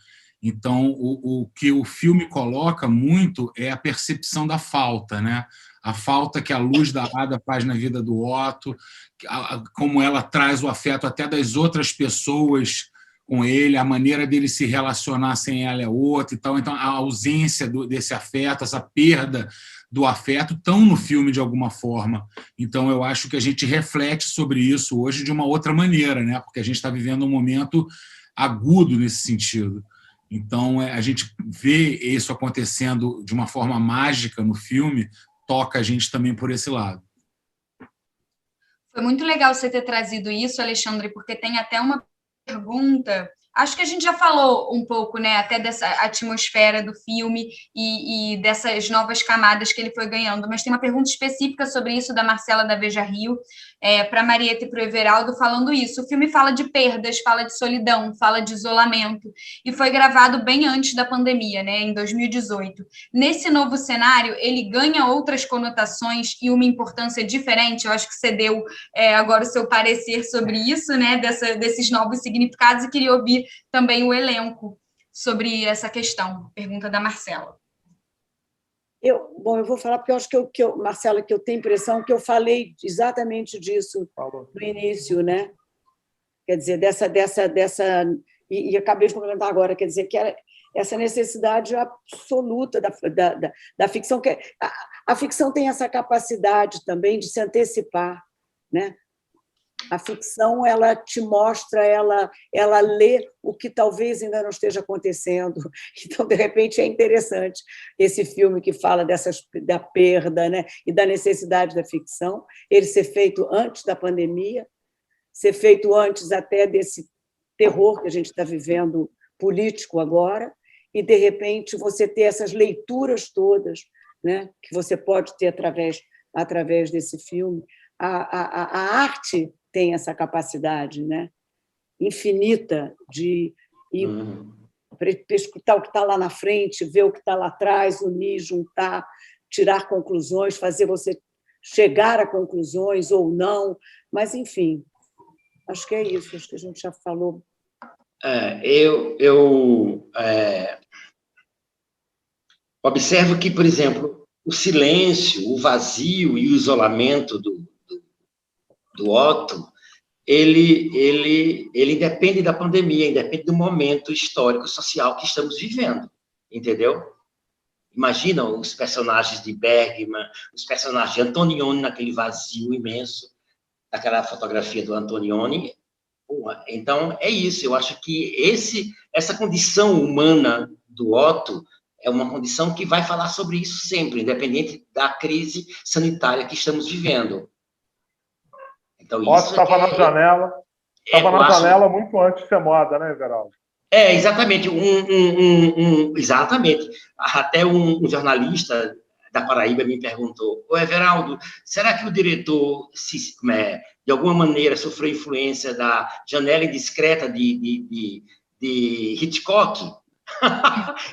Então, o que o filme coloca muito é a percepção da falta, né? A falta que a luz da Ada faz na vida do Otto, como ela traz o afeto até das outras pessoas com ele, a maneira dele se relacionar sem ela é outra e tal. Então, a ausência desse afeto, essa perda do afeto, estão no filme de alguma forma. Então, eu acho que a gente reflete sobre isso hoje de uma outra maneira, né? Porque a gente está vivendo um momento agudo nesse sentido. Então, a gente vê isso acontecendo de uma forma mágica no filme, toca a gente também por esse lado. Foi muito legal você ter trazido isso, Alexandre, porque tem até uma pergunta, acho que a gente já falou um pouco, né, até dessa atmosfera do filme e dessas novas camadas que ele foi ganhando, mas tem uma pergunta específica sobre isso da Marcela da Veja Rio, para a Marieta e para o Everaldo, falando isso. O filme fala de perdas, fala de solidão, fala de isolamento, e foi gravado bem antes da pandemia, né, em 2018. Nesse novo cenário, ele ganha outras conotações e uma importância diferente. Eu acho que você deu agora o seu parecer sobre isso, né, desses novos significados, e queria ouvir também o elenco sobre essa questão. Pergunta da Marcela. Eu vou falar porque eu acho Marcela, que eu tenho a impressão que eu falei exatamente disso no início, né? Quer dizer, e acabei de complementar agora, quer dizer, que era essa necessidade absoluta da ficção, que a ficção tem essa capacidade também de se antecipar, né? A ficção, ela te mostra, ela lê o que talvez ainda não esteja acontecendo. Então, de repente, é interessante esse filme que fala da perda, né, e da necessidade da ficção, ele ser feito antes da pandemia, ser feito antes até desse terror que a gente está vivendo político agora, e, de repente, você ter essas leituras todas, né, que você pode ter através desse filme. A arte tem essa capacidade, né, infinita de ir escutar o que está lá na frente, ver o que está lá atrás, unir, juntar, tirar conclusões, fazer você chegar a conclusões ou não, mas, enfim, acho que é isso, acho que a gente já falou. Eu observo que, por exemplo, o silêncio, o vazio e o isolamento do Otto, ele independe da pandemia, independe do momento histórico, social que estamos vivendo, entendeu? Imagina os personagens de Bergman, os personagens de Antonioni naquele vazio imenso, aquela fotografia do Antonioni. Então, é isso, eu acho que essa condição humana do Otto é uma condição que vai falar sobre isso sempre, independente da crise sanitária que estamos vivendo. Então, Otto estava na janela, janela muito antes de ser moda, né, Everaldo? Exatamente. Exatamente. Até um jornalista da Paraíba me perguntou: ô, Everaldo, será que o diretor, de alguma maneira, sofreu influência da janela indiscreta de Hitchcock?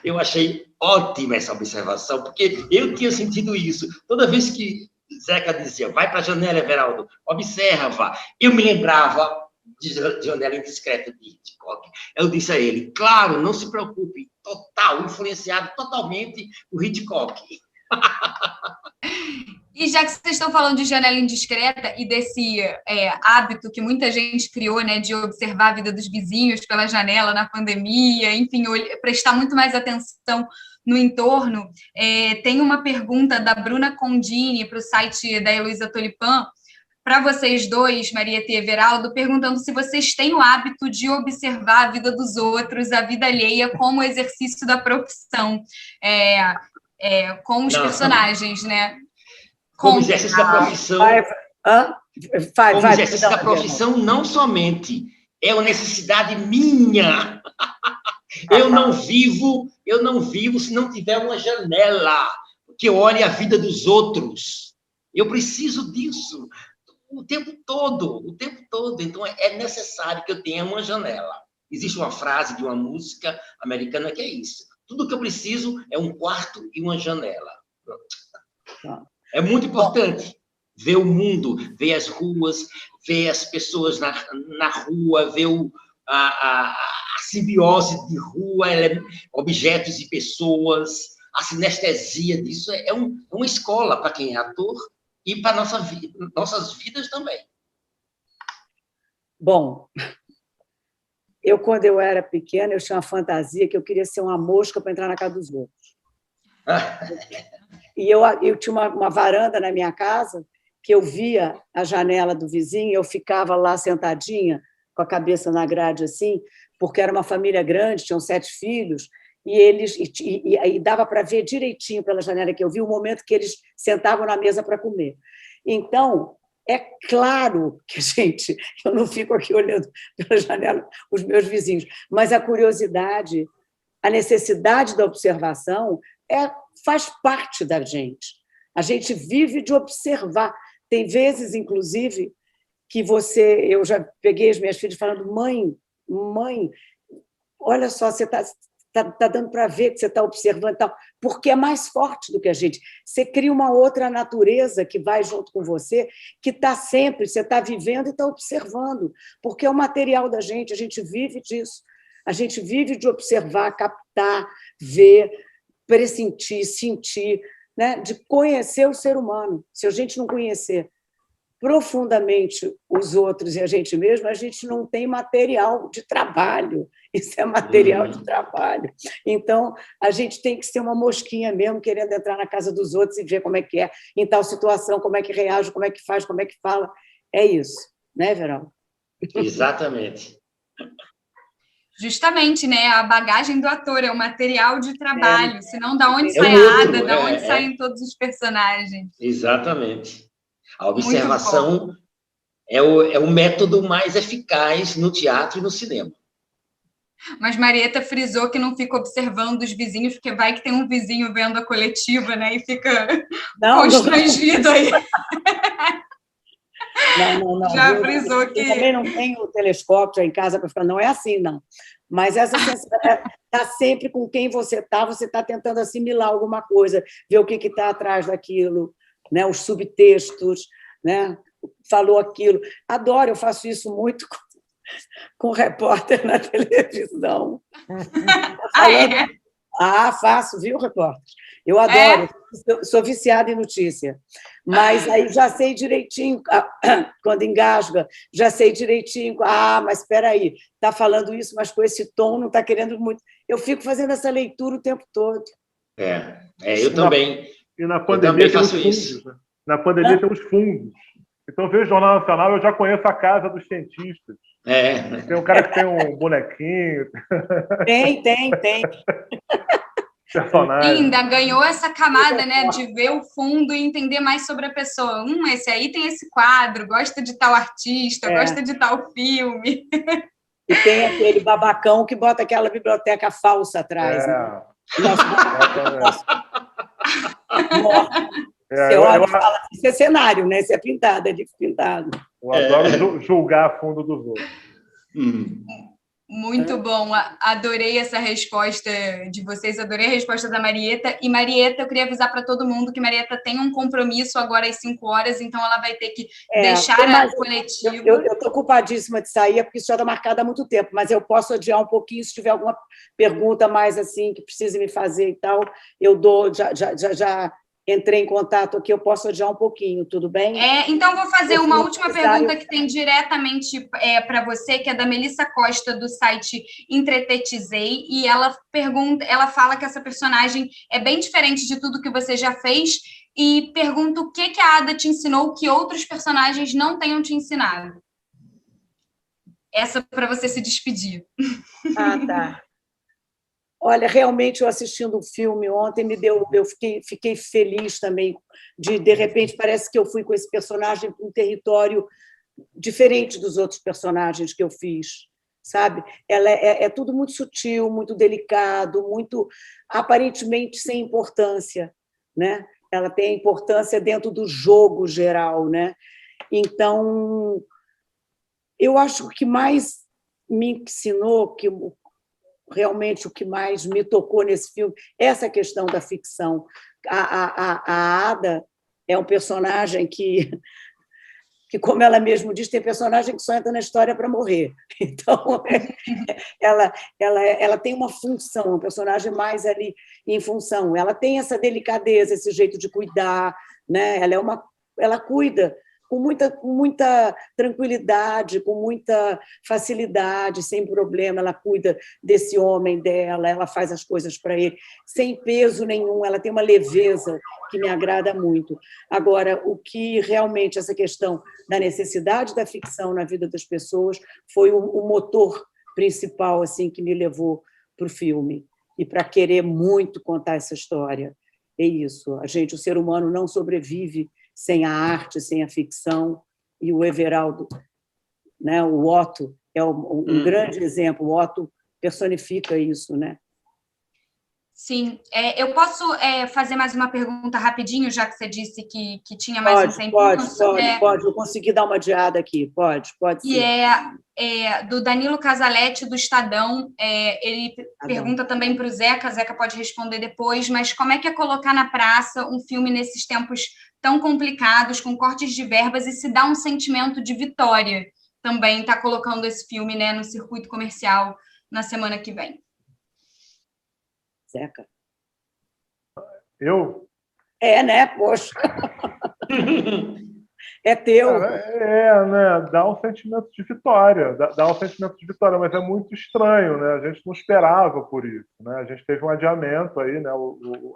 Eu achei ótima essa observação, porque eu tinha sentido isso. Toda vez que Zeca dizia, vai para a janela, Everaldo, observa. Eu me lembrava de Janela Indiscreta de Hitchcock. Eu disse a ele, claro, não se preocupe, influenciado totalmente por Hitchcock. E já que vocês estão falando de Janela Indiscreta e desse hábito que muita gente criou, né, de observar a vida dos vizinhos pela janela na pandemia, enfim, prestar muito mais atenção no entorno, tem uma pergunta da Bruna Condini para o site da Heloísa Tolipan, para vocês dois, Marieta e Everaldo, perguntando se vocês têm o hábito de observar a vida dos outros, a vida alheia, como exercício da profissão, com os personagens, né? Como exercício da profissão. Como exercício da profissão, não somente. É uma necessidade minha. Eu não vivo se não tiver uma janela que olhe a vida dos outros. Eu preciso disso o tempo todo. Então, é necessário que eu tenha uma janela. Existe uma frase de uma música americana que é isso. Tudo que eu preciso é um quarto e uma janela. É muito importante ver o mundo, ver as ruas, ver as pessoas na rua, ver a simbiose de rua, objetos e pessoas, a sinestesia disso uma escola para quem é ator e para nossas vidas também. Bom, quando eu era pequena, eu tinha uma fantasia que eu queria ser uma mosca para entrar na casa dos outros. E eu tinha uma varanda na minha casa que eu via a janela do vizinho, eu ficava lá sentadinha, com a cabeça na grade, assim, porque era uma família grande, tinham 7 filhos, e dava para ver direitinho pela janela que eu vi o momento que eles sentavam na mesa para comer. Então, é claro que, gente, eu não fico aqui olhando pela janela os meus vizinhos, mas a curiosidade, a necessidade da observação faz parte da gente. A gente vive de observar. Tem vezes, inclusive, que eu já peguei as minhas filhas falando, mãe, olha só, você está dando para ver que você está observando e tal, porque é mais forte do que a gente. Você cria uma outra natureza que vai junto com você, que está sempre, você está vivendo e está observando, porque é o material da gente, a gente vive disso. A gente vive de observar, captar, ver, pressentir, sentir, né? De conhecer o ser humano. Se a gente não conhecer profundamente os outros e a gente mesmo, a gente não tem material de trabalho. Isso é material de trabalho. Então, a gente tem que ser uma mosquinha mesmo, querendo entrar na casa dos outros e ver como é que é, em tal situação, como é que reage, como é que faz, como é que fala. É isso, né, Verão? Exatamente. Justamente, né? A bagagem do ator é o material de trabalho, senão da onde sai a Ada, da onde saem todos os personagens. Exatamente. A observação é o método mais eficaz no teatro e no cinema. Mas Marieta frisou que não fica observando os vizinhos, porque vai que tem um vizinho vendo a coletiva, né? E fica constrangido aí. Não. Já frisou que... Eu também não tenho telescópio em casa para ficar... Não é assim, não. Mas essa sensação está sempre com quem você está tentando assimilar alguma coisa, ver o que está atrás daquilo, né? Os subtextos, né? Falou aquilo. Adoro, eu faço isso muito com repórter na televisão. Faço, viu, repórter? Eu adoro, sou viciada em notícia. Mas aí já sei direitinho, quando engasga, já sei direitinho, mas espera aí, está falando isso, mas com esse tom não está querendo muito. Eu fico fazendo essa leitura o tempo todo. Eu também. E na pandemia faço temos isso. fundos. Né? Na pandemia temos fundos. Então, vejo o Jornal Nacional, eu já conheço a casa dos cientistas. Tem um cara que tem um bonequinho. Tem. personagem. Ainda ganhou essa camada, né, de ver o fundo e entender mais sobre a pessoa. Esse aí tem esse quadro, gosta de tal artista, gosta de tal filme. E tem aquele babacão que bota aquela biblioteca falsa atrás. Né? Você olha e fala, isso é cenário, né? Isso é pintado, é de pintado. Eu adoro julgar a fundo dos outros. Muito bom, adorei essa resposta de vocês, adorei a resposta da Marieta. E Marieta, eu queria avisar para todo mundo que Marieta tem um compromisso agora às 5 horas, então ela vai ter que deixar a coletiva. Eu estou ocupadíssima de sair, porque isso já está marcado há muito tempo, mas eu posso adiar um pouquinho, se tiver alguma pergunta mais assim que precise me fazer e tal, eu dou, já entrei em contato aqui, eu posso adiar um pouquinho, tudo bem? Então, vou fazer uma última pergunta que tem diretamente para você, que é da Melissa Costa, do site Entretetizei, e ela fala que essa personagem é bem diferente de tudo que você já fez, e pergunta o que a Ada te ensinou que outros personagens não tenham te ensinado. Essa para você se despedir. Tá. Olha, realmente, eu assistindo o filme ontem, eu fiquei feliz também, de repente, parece que eu fui com esse personagem para um território diferente dos outros personagens que eu fiz, sabe? Ela é tudo muito sutil, muito delicado, muito, aparentemente, sem importância, né? Ela tem importância dentro do jogo geral, né? Então, eu acho que mais me ensinou, que realmente o que mais me tocou nesse filme, essa questão da ficção. A Ada é um personagem que que, como ela mesmo diz, tem personagem que só entra na história para morrer. Então, ela tem uma função, um personagem mais ali em função. Ela tem essa delicadeza, esse jeito de cuidar, né? Ela cuida com muita tranquilidade, com muita facilidade, sem problema. Ela cuida desse homem dela, ela faz as coisas para ele, sem peso nenhum. Ela tem uma leveza que me agrada muito. Agora, o que realmente, essa questão da necessidade da ficção na vida das pessoas foi o motor principal assim, que me levou para o filme e para querer muito contar essa história. É isso. O ser humano não sobrevive sem a arte, sem a ficção, e o Everaldo, né, o Otto, é um grande exemplo. O Otto personifica isso, né? Sim. Eu posso fazer mais uma pergunta rapidinho, já que você disse que tinha mais um tempinho? Pode. Eu consegui dar uma adiada aqui. Pode e ser. Do Danilo Casaletti, do Estadão. Ele pergunta também para o Zeca pode responder depois, mas como é que é colocar na praça um filme nesses tempos tão complicados, com cortes de verbas, e se dá um sentimento de vitória também está colocando esse filme, né, no circuito comercial na semana que vem? Zeca. Eu? Né? Poxa. É teu. Né? Dá um sentimento de vitória. Dá um sentimento de vitória, mas é muito estranho, né? A gente não esperava por isso, né? A gente teve um adiamento aí, né?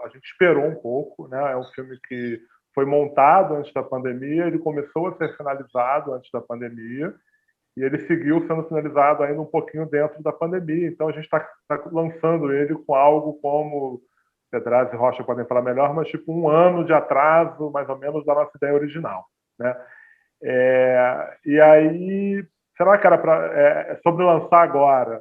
A gente esperou um pouco, né? É um filme que foi montado antes da pandemia, ele começou a ser finalizado antes da pandemia, e ele seguiu sendo finalizado ainda um pouquinho dentro da pandemia. Então, a gente está lançando ele com algo como, Pedraz e Rocha podem falar melhor, mas tipo 1 ano de atraso, mais ou menos, da nossa ideia original, né? E aí, será que era sobre lançar agora?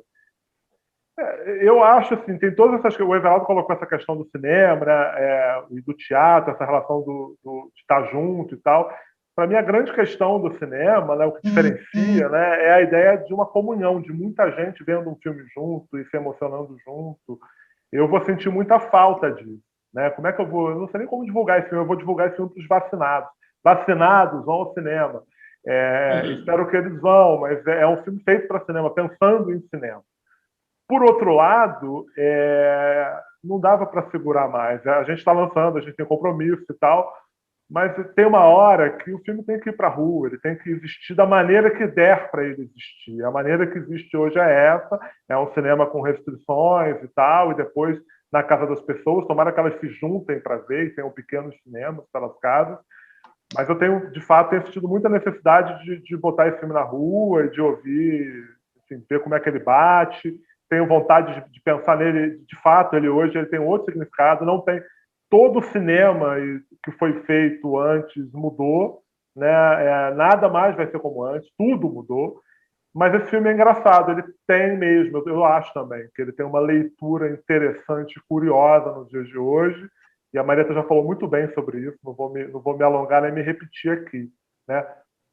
Eu acho assim, tem todas essas coisas. O Everaldo colocou essa questão do cinema, né, e do teatro, essa relação de estar junto e tal. Para mim, a grande questão do cinema, né, o que diferencia, né, é a ideia de uma comunhão, de muita gente vendo um filme junto e se emocionando junto. Eu vou sentir muita falta disso, né? Como é que eu vou? Eu não sei nem como divulgar esse filme. Eu vou divulgar esse filme para os vacinados. Vacinados vão ao cinema. Espero que eles vão, mas é um filme feito para cinema, pensando em cinema. Por outro lado, não dava para segurar mais. A gente está lançando, a gente tem compromisso e tal, mas tem uma hora que o filme tem que ir para a rua, ele tem que existir da maneira que der para ele existir. A maneira que existe hoje é essa, é um cinema com restrições e tal, e depois na casa das pessoas, tomara que elas se juntem para ver, e tenham pequenos cinemas pelas casas. Mas eu tenho, de fato, sentido muita necessidade de botar esse filme na rua e de ouvir, assim, ver como é que ele bate. Tenho vontade de pensar nele, de fato, ele hoje ele tem outro significado, não tem... Todo o cinema que foi feito antes mudou, né? Nada mais vai ser como antes, tudo mudou, mas esse filme é engraçado, ele tem mesmo, eu acho também, que ele tem uma leitura interessante, curiosa nos dias de hoje, e a Marieta já falou muito bem sobre isso, não vou me alongar nem me repetir aqui, né?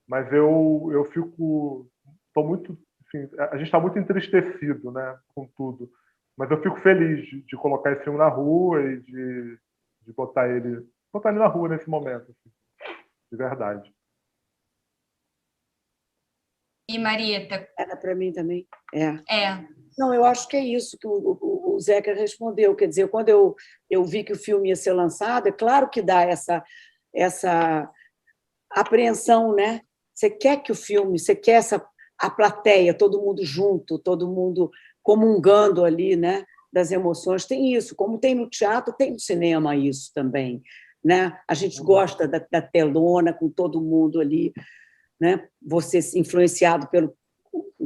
Mas eu estou muito... Enfim, a gente está muito entristecido, né, com tudo, mas eu fico feliz de colocar esse filme na rua e de botar ele na rua nesse momento, assim, de verdade. E Marieta? Era para mim também. Não, eu acho que é isso que o Zeca respondeu. Quer dizer, quando eu vi que o filme ia ser lançado, é claro que dá essa apreensão, né? Você quer que o filme, você quer a plateia, todo mundo junto, todo mundo comungando ali, né? Das emoções, tem isso, como tem no teatro, tem no cinema isso também, né? A gente gosta da telona com todo mundo ali, né? Você influenciado pelo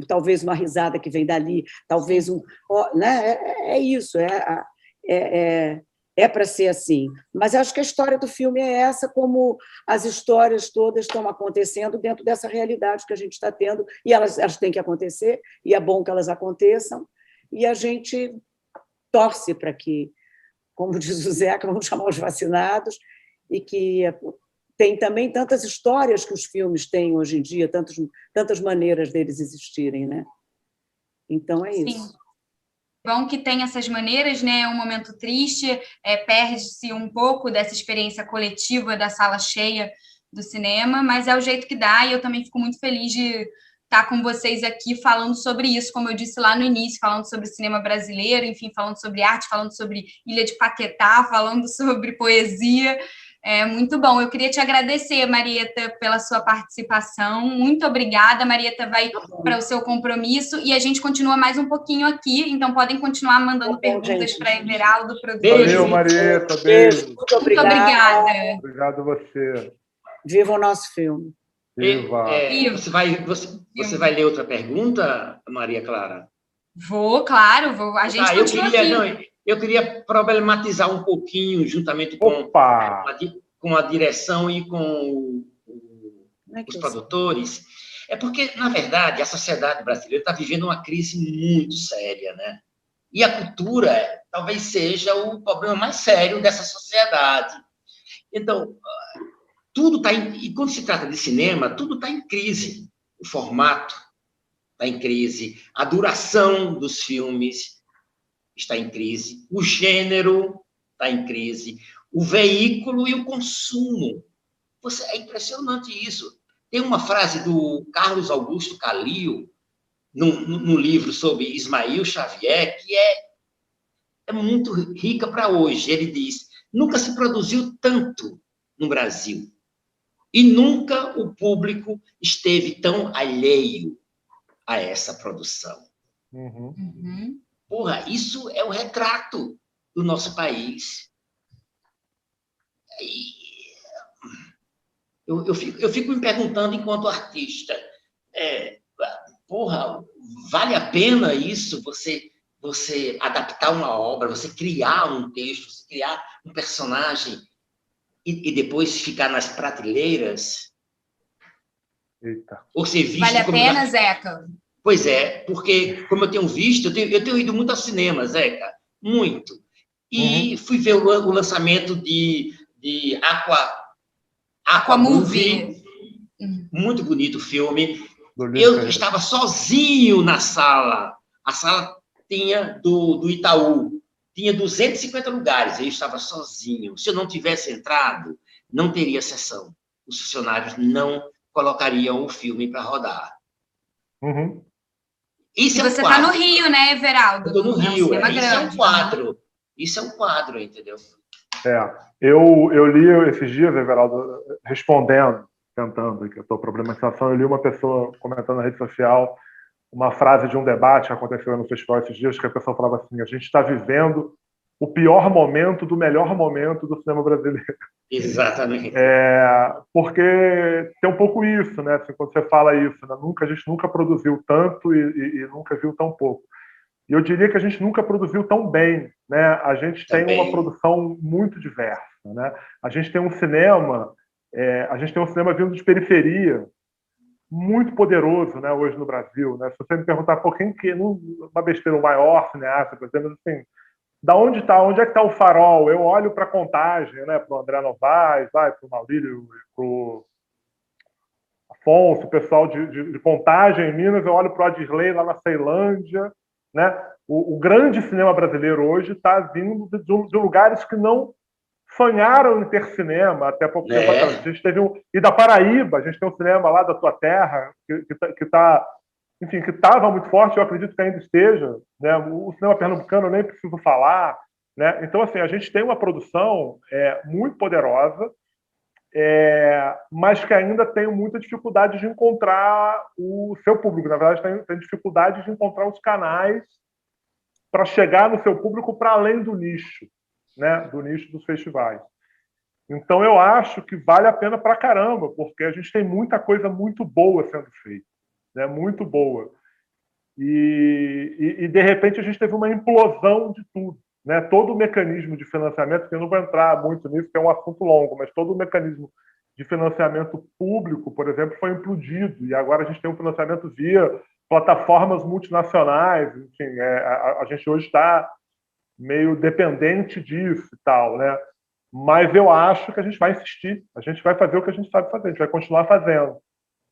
talvez uma risada que vem dali, talvez né? É isso, para ser assim. Mas acho que a história do filme é essa, como as histórias todas estão acontecendo dentro dessa realidade que a gente está tendo, e elas têm que acontecer, e é bom que elas aconteçam, e a gente torce para que, como diz o Zeca, vamos chamar os vacinados, e que tem também tantas histórias que os filmes têm hoje em dia, tantas maneiras deles existirem, né? Então, é isso. Sim. Bom que tem essas maneiras, né? É um momento triste, perde-se um pouco dessa experiência coletiva da sala cheia do cinema, mas é o jeito que dá, e eu também fico muito feliz de estar com vocês aqui falando sobre isso, como eu disse lá no início, falando sobre cinema brasileiro, enfim, falando sobre arte, falando sobre Ilha de Paquetá, falando sobre poesia. É muito bom. Eu queria te agradecer, Marieta, pela sua participação. Muito obrigada. A Marieta vai para o seu compromisso e a gente continua mais um pouquinho aqui, então podem continuar mandando perguntas para Everaldo, produtor. Valeu, Marieta. Beijo. Muito obrigada. Muito obrigada. Obrigado a você. Viva o nosso filme. Viva. Você vai ler outra pergunta, Maria Clara? Vou, claro. Vou. A gente continua aqui. Eu queria problematizar um pouquinho, juntamente com a direção e com os produtores. É porque, na verdade, a sociedade brasileira está vivendo uma crise muito séria, né? E a cultura talvez seja o problema mais sério dessa sociedade. Então, tudo está e quando se trata de cinema, tudo está em crise. O formato está em crise, a duração dos filmes está em crise, o gênero está em crise, o veículo e o consumo. É impressionante isso. Tem uma frase do Carlos Augusto Calil, no livro sobre Ismael Xavier, que é muito rica para hoje. Ele diz: nunca se produziu tanto no Brasil e nunca o público esteve tão alheio a essa produção. Porra, isso é o retrato do nosso país. Eu fico me perguntando, enquanto artista, porra, vale a pena isso? Você adaptar uma obra, você criar um texto, você criar um personagem e depois ficar nas prateleiras? Eita. Ou ser visto vale a pena, Zeca? Pois é, porque, como eu tenho visto, eu tenho ido muito ao cinema, Zeca, muito. E fui ver o lançamento de Aqua Movie, muito bonito o filme. Eu estava sozinho na sala. A sala tinha do Itaú, tinha 250 lugares, eu estava sozinho. Se eu não tivesse entrado, não teria sessão. Os funcionários não colocariam o filme para rodar. Isso e você está no Rio, né, Everaldo? Estou no Rio. Isso é um quadro. Né? Isso é um quadro, entendeu? Eu li esses dias, Everaldo, tentando, que a tua problematização, eu li uma pessoa comentando na rede social uma frase de um debate que aconteceu no festival esses dias, que a pessoa falava assim: a gente está vivendo o pior momento do melhor momento do cinema brasileiro. Exatamente. Porque tem um pouco isso, né? Assim, quando você fala isso, né? A gente nunca produziu tanto e nunca viu tão pouco. E eu diria que a gente nunca produziu tão bem, né? A gente tem uma produção muito diversa, né? A gente tem um cinema vindo de periferia muito poderoso, né? Hoje no Brasil, né? Se você me perguntar por quem que uma besteira, o maior cineasta, por exemplo, assim, onde é que está o Farol? Eu olho para a Contagem, né? Para o André Novaes, para o Maurílio, para o Afonso, o pessoal de Contagem em Minas. Eu olho para o Adirley lá na Ceilândia, né? O grande cinema brasileiro hoje está vindo de lugares que não sonharam em ter cinema até pouco tempo atrás. A gente teve e da Paraíba, a gente tem um cinema lá da tua terra que estava muito forte, eu acredito que ainda esteja, né? O cinema pernambucano eu nem preciso falar, né? Então, assim, a gente tem uma produção muito poderosa, mas que ainda tem muita dificuldade de encontrar o seu público. Na verdade, tem dificuldade de encontrar os canais para chegar no seu público para além do nicho, né? Do nicho dos festivais. Então, eu acho que vale a pena pra caramba, porque a gente tem muita coisa muito boa sendo feita, né? Muito boa. E de repente, a gente teve uma implosão de tudo, né? Todo o mecanismo de financiamento, que eu não vou entrar muito nisso, que é um assunto longo, mas todo o mecanismo de financiamento público, por exemplo, foi implodido, e agora a gente tem um financiamento via plataformas multinacionais, enfim, a gente hoje está meio dependente disso e tal, né? Mas eu acho que a gente vai insistir, a gente vai fazer o que a gente sabe fazer, a gente vai continuar fazendo,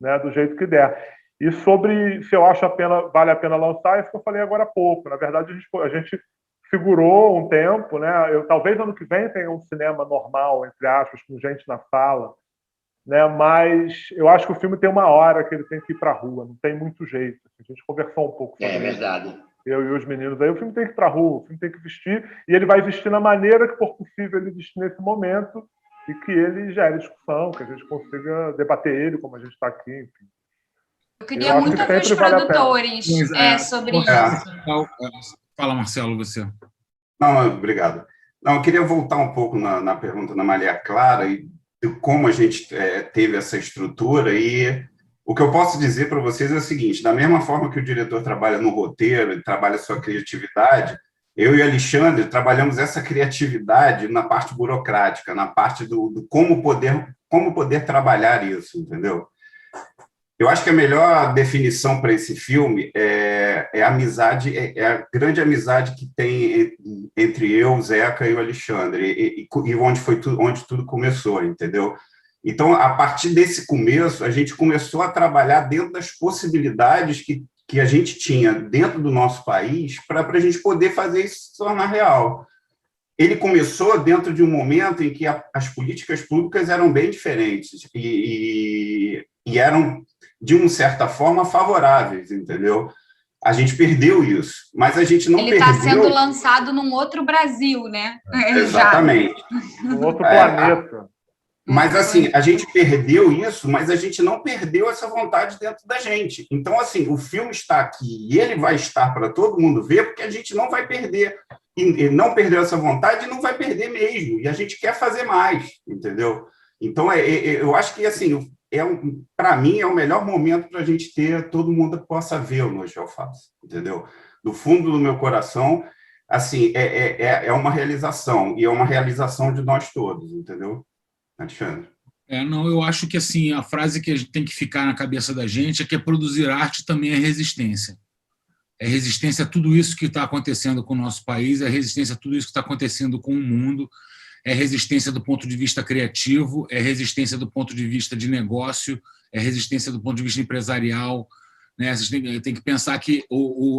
né? Do jeito que der. E sobre se eu acho vale a pena lançar, isso que eu falei agora há pouco. Na verdade, a gente segurou um tempo, né? Talvez ano que vem tenha um cinema normal, entre aspas, com gente na sala, né? Mas eu acho que o filme tem uma hora que ele tem que ir para a rua, não tem muito jeito. A gente conversou um pouco sobre É verdade. eu e os meninos aí, o filme tem que ir para a rua, o filme tem que vestir, e ele vai vestir na maneira que for possível ele vestir nesse momento, e que ele gere discussão, que a gente consiga debater ele como a gente está aqui, enfim. Eu queria muito ouvir os produtores sobre isso. Fala, Marcelo, você. Não, obrigado. Não, eu queria voltar um pouco na pergunta da Maria Clara e de como a gente teve essa estrutura, e o que eu posso dizer para vocês é o seguinte: da mesma forma que o diretor trabalha no roteiro e trabalha a sua criatividade, eu e Alexandre trabalhamos essa criatividade na parte burocrática, na parte do como poder trabalhar isso, entendeu? Eu acho que a melhor definição para esse filme é a amizade, é a grande amizade que tem entre eu, o Zeca e o Alexandre, e onde tudo começou, entendeu? Então, a partir desse começo, a gente começou a trabalhar dentro das possibilidades que a gente tinha dentro do nosso país para a gente poder fazer isso se tornar real. Ele começou dentro de um momento em que as políticas públicas eram bem diferentes e eram, de uma certa forma, favoráveis, entendeu? A gente perdeu isso, mas a gente não perdeu... Ele está sendo lançado num outro Brasil, né? Exatamente. Um outro planeta. Mas, assim, a gente perdeu isso, mas a gente não perdeu essa vontade dentro da gente. Então, assim, o filme está aqui e ele vai estar para todo mundo ver, porque a gente não vai perder. E não perdeu essa vontade e não vai perder mesmo. E a gente quer fazer mais, entendeu? Então, eu acho que, assim, para mim, é o melhor momento para a gente ter, todo mundo possa ver o Noite de Alface, entendeu? Do fundo do meu coração, assim, é uma realização, e é uma realização de nós todos, entendeu? Alexandre. Não, eu acho que assim, a frase que a gente tem que ficar na cabeça da gente é que produzir arte também é resistência. É resistência a tudo isso que está acontecendo com o nosso país, é resistência a tudo isso que está acontecendo com o mundo, é resistência do ponto de vista criativo, é resistência do ponto de vista de negócio, é resistência do ponto de vista empresarial. Né? Vocês têm que pensar que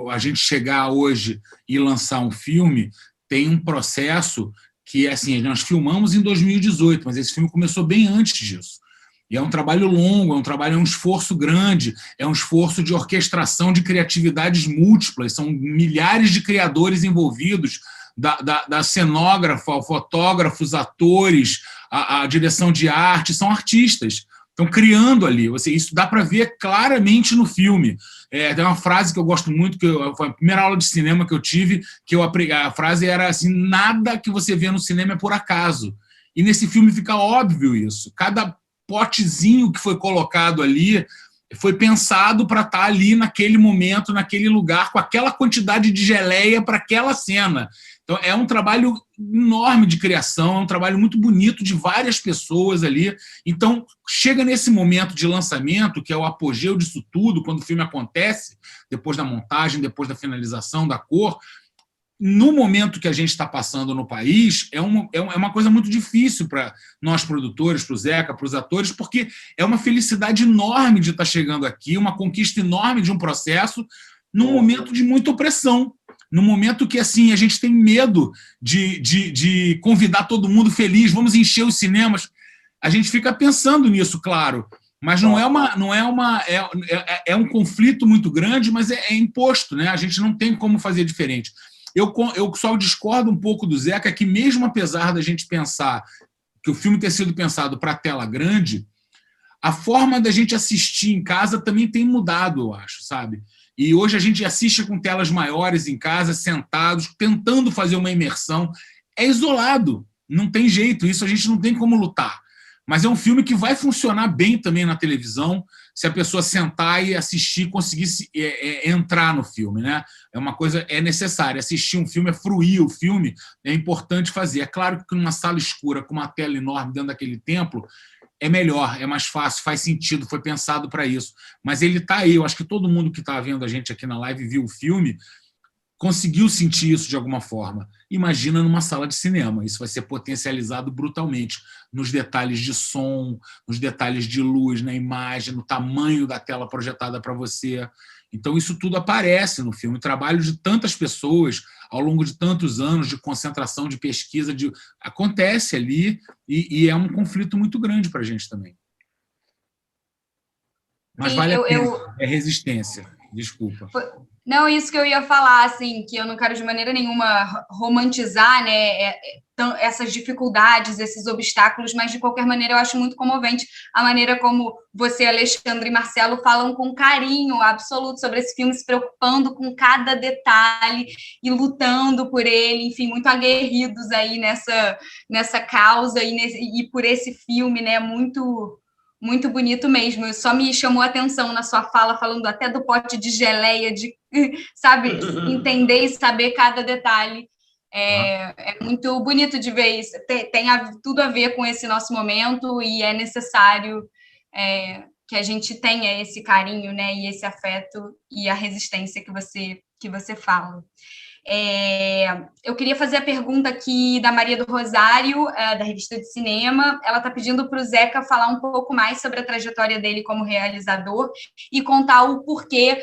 a gente chegar hoje e lançar um filme tem um processo que, assim, nós filmamos em 2018, mas esse filme começou bem antes disso. E é um trabalho longo, é um esforço grande, é um esforço de orquestração de criatividades múltiplas, são milhares de criadores envolvidos, da cenógrafa, ao fotógrafo, os atores, a direção de arte, são artistas, estão criando ali. Isso dá para ver claramente no filme. Tem uma frase que eu gosto muito, foi a primeira aula de cinema que eu tive, que a frase era assim: nada que você vê no cinema é por acaso. E nesse filme fica óbvio isso. Cada potezinho que foi colocado ali foi pensado para estar ali naquele momento, naquele lugar, com aquela quantidade de geleia para aquela cena. Então, é um trabalho enorme de criação, é um trabalho muito bonito de várias pessoas ali. Então, chega nesse momento de lançamento, que é o apogeu disso tudo, quando o filme acontece, depois da montagem, depois da finalização, da cor, no momento que a gente está passando no país, é uma coisa muito difícil para nós produtores, para o Zeca, para os atores, porque é uma felicidade enorme de estar chegando aqui, uma conquista enorme de um processo, num momento de muita opressão, num momento que, assim, a gente tem medo de convidar todo mundo feliz, vamos encher os cinemas. A gente fica pensando nisso, claro, mas é um conflito muito grande, mas é imposto, né? A gente não tem como fazer diferente. Eu só discordo um pouco do Zeca, que mesmo apesar da gente pensar que o filme ter sido pensado para a tela grande, a forma da gente assistir em casa também tem mudado, eu acho, sabe? E hoje a gente assiste com telas maiores em casa, sentados, tentando fazer uma imersão. É isolado, não tem jeito, isso a gente não tem como lutar. Mas é um filme que vai funcionar bem também na televisão, se a pessoa sentar e assistir, conseguir entrar no filme, né? É uma coisa, é necessária. Assistir um filme, fruir o filme, é importante fazer. É claro que numa sala escura, com uma tela enorme dentro daquele templo, é melhor, é mais fácil, faz sentido, foi pensado para isso. Mas ele está aí, eu acho que todo mundo que está vendo a gente aqui na live viu o filme, conseguiu sentir isso de alguma forma. Imagina numa sala de cinema, isso vai ser potencializado brutalmente, nos detalhes de som, nos detalhes de luz, na imagem, no tamanho da tela projetada para você. Então isso tudo aparece no filme, o trabalho de tantas pessoas, ao longo de tantos anos de concentração, de pesquisa, acontece ali, e é um conflito muito grande para a gente também. Mas Sim, vale a pena, é resistência. Desculpa. Não, isso que eu ia falar, assim, que eu não quero de maneira nenhuma romantizar, né, essas dificuldades, esses obstáculos, mas de qualquer maneira eu acho muito comovente a maneira como você, Alexandre e Marcelo falam com carinho absoluto sobre esse filme, se preocupando com cada detalhe e lutando por ele, enfim, muito aguerridos aí nessa causa e por esse filme, né, muito bonito mesmo. Só me chamou a atenção na sua fala, falando até do pote de geleia, de, sabe, entender e saber cada detalhe. É muito bonito de ver isso. Tem tudo a ver com esse nosso momento e é necessário que a gente tenha esse carinho, né, e esse afeto e a resistência que você fala. Eu queria fazer a pergunta aqui da Maria do Rosário, da Revista de Cinema. Ela está pedindo para o Zeca falar um pouco mais sobre a trajetória dele como realizador e contar o porquê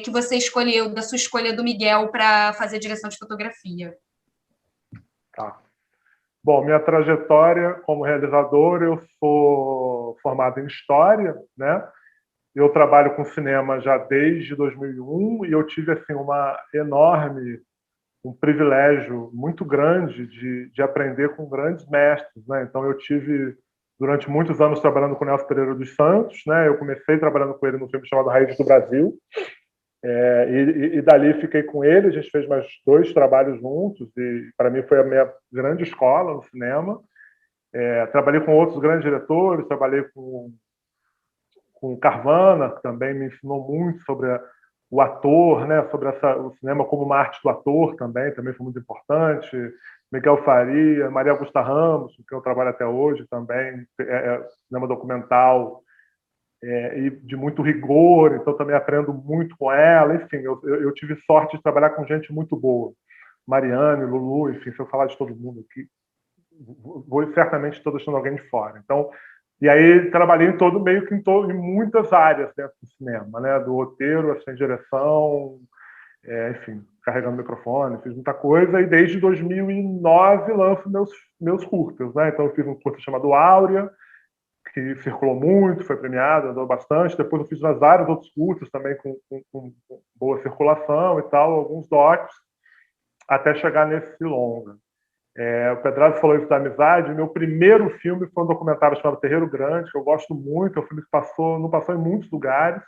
que você escolheu, da sua escolha do Miguel para fazer direção de fotografia. Tá. Bom, minha trajetória como realizador, eu sou formado em História, né? Eu trabalho com cinema já desde 2001 e eu tive assim um privilégio muito grande de aprender com grandes mestres, né? Então eu tive durante muitos anos trabalhando com Nelson Pereira dos Santos, né? Eu comecei trabalhando com ele no filme chamado Raízes do Brasil, e dali fiquei com ele. A gente fez mais 2 trabalhos juntos e para mim foi a minha grande escola no cinema. Trabalhei com outros grandes diretores, trabalhei com Carvana, que também me ensinou muito sobre o ator, né, sobre o cinema como uma arte do ator também foi muito importante. Miguel Faria, Maria Augusta Ramos, com quem eu trabalho até hoje também, cinema documental e de muito rigor, então também aprendo muito com ela. Enfim, eu tive sorte de trabalhar com gente muito boa. Mariane, Lulu, enfim, se eu falar de todo mundo aqui, certamente estou deixando alguém de fora. Então, e aí trabalhei em muitas áreas dentro do cinema, né? Do roteiro, assistente de direção, enfim, carregando microfone, fiz muita coisa. E desde 2009 lanço meus curtas, né? Então eu fiz um curta chamado Áurea, que circulou muito, foi premiado, andou bastante. Depois eu fiz vários outros curtas também com boa circulação e tal, alguns docs, até chegar nesse longa. O Pedraza falou isso da amizade. Meu primeiro filme foi um documentário chamado Terreiro Grande, que eu gosto muito. É um filme que não passou em muitos lugares,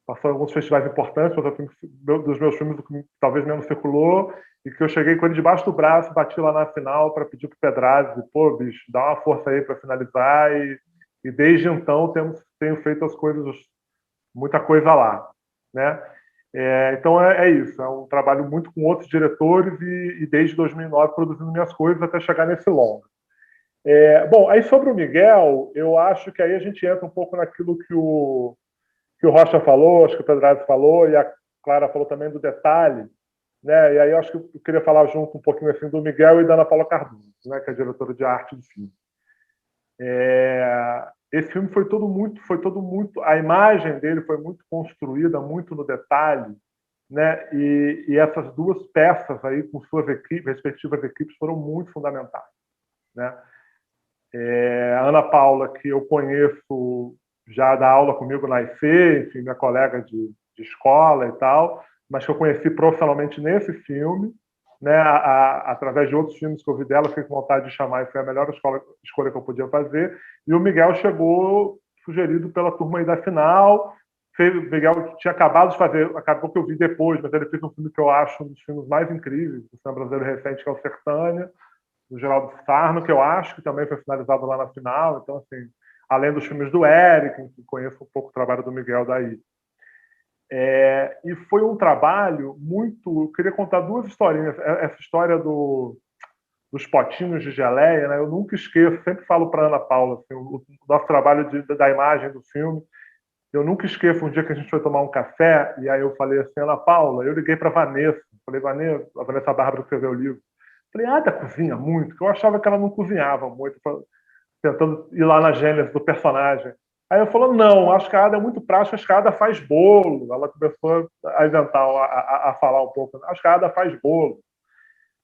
passou em alguns festivais importantes, mas é um filme dos meus filmes que talvez menos circulou, e que eu cheguei com ele debaixo do braço, bati lá na final para pedir para o Pedraza, pô, bicho, dá uma força aí para finalizar, e desde então tenho feito muita coisa lá, né? Então é isso, é um trabalho muito com outros diretores e desde 2009 produzindo minhas coisas até chegar nesse longa. Bom, aí sobre o Miguel, eu acho que aí a gente entra um pouco naquilo que o Rocha falou, acho que o Pedraza falou, e a Clara falou também do detalhe, né? E aí eu acho que eu queria falar junto um pouquinho assim do Miguel e da Ana Paula Cardoso, né, que é a diretora de arte do filme. Esse filme foi todo muito, a imagem dele foi muito construída, muito no detalhe, né? E essas 2 peças aí com suas respectivas equipes foram muito fundamentais, né? A Ana Paula, que eu conheço já da aula comigo na IC, enfim, minha colega de escola e tal, mas que eu conheci profissionalmente nesse filme, né? Através de outros filmes que eu vi dela, fiquei com vontade de chamar, e foi a melhor escolha que eu podia fazer. E o Miguel chegou sugerido pela turma aí da final. O Miguel tinha acabado de fazer, acabou que eu vi depois, mas ele fez um filme que eu acho um dos filmes mais incríveis do cinema brasileiro recente, que é o Sertânia, do Geraldo Sarno, que eu acho que também foi finalizado lá na final. Então, assim, além dos filmes do Eric, que conheço um pouco o trabalho do Miguel daí. E foi um trabalho muito... Eu queria contar 2 historinhas. Essa história dos potinhos de geleia, né? Eu nunca esqueço, sempre falo para Ana Paula, assim, o nosso trabalho da imagem do filme. Eu nunca esqueço um dia que a gente foi tomar um café, e aí eu falei assim, Ana Paula, eu liguei para a Vanessa, falei, a Vanessa Bárbara escreveu o livro. Falei, Ada cozinha muito, que eu achava que ela não cozinhava muito, tentando ir lá na gênese do personagem. Aí eu falou, não, acho que a Ada é muito prática, acho que a Ada faz bolo. Ela começou a inventar, a falar um pouco, acho que a Ada faz bolo.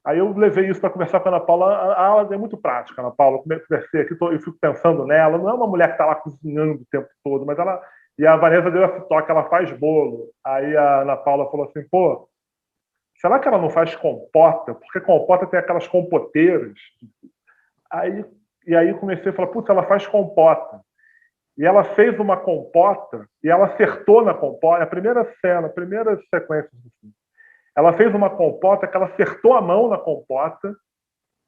Aí eu levei isso para conversar com a Ana Paula. A Ada é muito prática, Ana Paula. Eu conversei aqui, eu fico pensando nela. Não é uma mulher que está lá cozinhando o tempo todo, mas ela E a Vanessa deu esse toque, ela faz bolo. Aí a Ana Paula falou assim, pô, será que ela não faz compota? Porque compota tem aquelas compoteiras. E aí comecei a falar, putz, ela faz compota. E ela fez uma compota, e ela acertou na compota, a primeira cena, a primeira sequência do filme. Ela fez uma compota que ela acertou a mão na compota,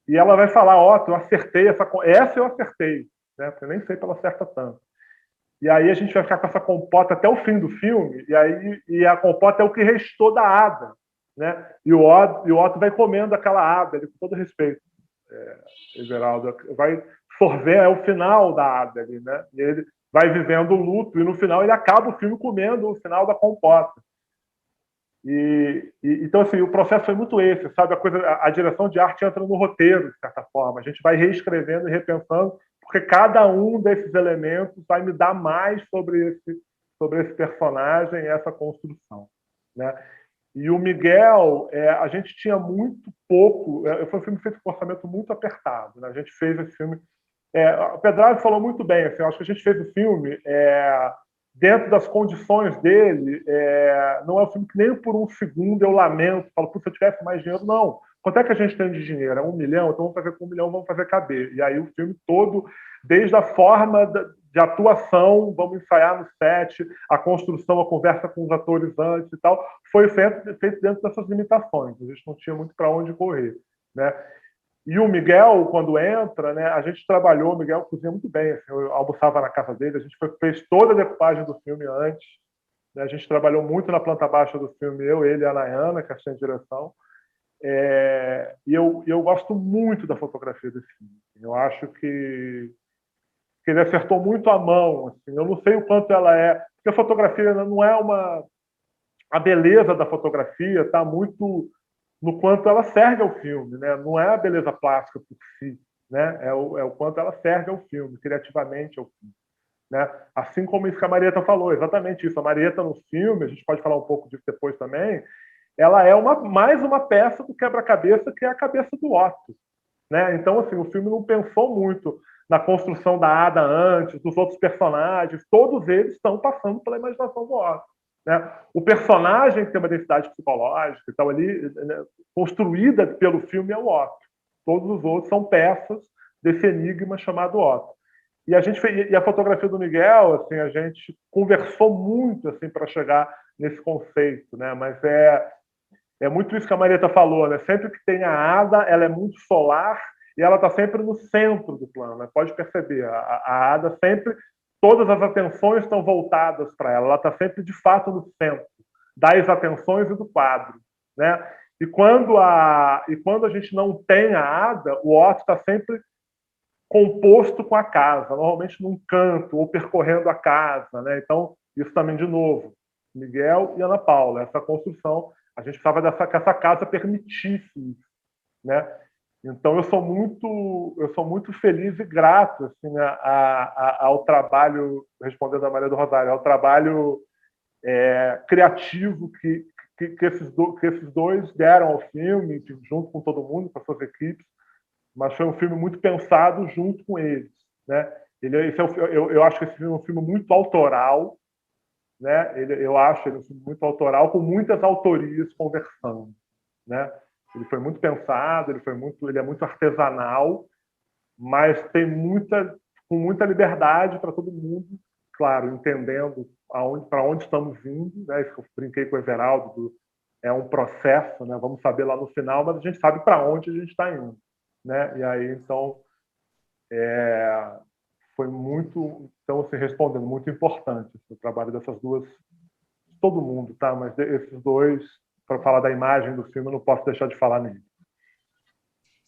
e ela vai falar, ó, eu acertei essa eu acertei, né? Porque eu nem sei se ela acerta tanto. E aí a gente vai ficar com essa compota até o fim do filme, e a compota é o que restou da Ada, né? E o Otto vai comendo aquela Ada, com todo respeito, Everaldo, vai sorver, é o final da Ada ali, né? E ele vai vivendo o luto, e no final ele acaba o filme comendo o final da compota. Então, assim, o processo foi muito esse, sabe? A direção de arte entra no roteiro, de certa forma. A gente vai reescrevendo e repensando, porque cada um desses elementos vai me dar mais sobre esse personagem e essa construção, né? E o Miguel, a gente tinha muito pouco... Foi um filme feito com um orçamento muito apertado, né? A gente fez esse filme... o Pedralho falou muito bem, assim, eu acho que a gente fez o filme dentro das condições dele. Não é um filme que nem por um segundo eu lamento, falo, se eu tivesse mais dinheiro, não. Quanto é que a gente tem de dinheiro? É 1 milhão? Então vamos fazer com 1 milhão, vamos fazer caber. E aí o filme todo, desde a forma de atuação, vamos ensaiar no set, a construção, a conversa com os atores antes e tal, foi feito dentro dessas limitações. A gente não tinha muito para onde correr, né? E o Miguel, quando entra, né, a gente trabalhou, o Miguel cozinha muito bem, assim, eu almoçava na casa dele, a gente fez toda a decupagem do filme antes, né, a gente trabalhou muito na planta baixa do filme, eu, ele e a Nayana, que assiste a direção, e eu gosto muito da fotografia desse filme. Eu acho que ele acertou muito a mão, assim, eu não sei o quanto ela é, porque a fotografia não é a beleza da fotografia está muito no quanto ela serve ao filme, né? Não é a beleza plástica por si, né? É o quanto ela serve ao filme, criativamente ao filme, né? Assim como isso que a Marieta falou, exatamente isso. A Marieta no filme, a gente pode falar um pouco disso depois também, ela é mais uma peça do quebra-cabeça, que é a cabeça do Otto, né? Então, assim, o filme não pensou muito na construção da Ada antes, dos outros personagens, todos eles estão passando pela imaginação do Otto, né? O personagem que tem uma densidade psicológica e tal ali, né, construída pelo filme, é o Otto. Todos os outros são peças desse enigma chamado Otto. E a fotografia do Miguel, assim, a gente conversou muito assim para chegar nesse conceito, né? Mas é muito isso que a Marieta falou, né? Sempre que tem a Ada, ela é muito solar e ela está sempre no centro do plano, né? Pode perceber, a Ada sempre, todas as atenções estão voltadas para ela está sempre de fato no centro das atenções e do quadro, né? E quando a gente não tem a Ada, o Otto está sempre composto com a casa, normalmente num canto ou percorrendo a casa, né? Então isso também, de novo, Miguel e Ana Paula, essa construção, a gente precisava que essa casa permitisse isso, né? Então eu sou muito feliz e grato, assim, ao trabalho, respondendo a Maria do Rosário, ao trabalho criativo que esses dois deram ao filme, junto com todo mundo, com as suas equipes, mas foi um filme muito pensado junto com eles, né? Eu acho que esse filme é um filme muito autoral, né? Eu acho ele um filme muito autoral, com muitas autorias conversando, né? Ele foi muito pensado, ele é muito artesanal, mas com muita liberdade para todo mundo, claro, entendendo para onde estamos indo, né? Isso que eu brinquei com o Everaldo, é um processo, né? Vamos saber lá no final, mas a gente sabe para onde a gente está indo, né? E aí, então, foi muito, então, assim, respondendo, muito importante o trabalho dessas duas, todo mundo, tá? Mas esses dois, para falar da imagem do filme, eu não posso deixar de falar nele.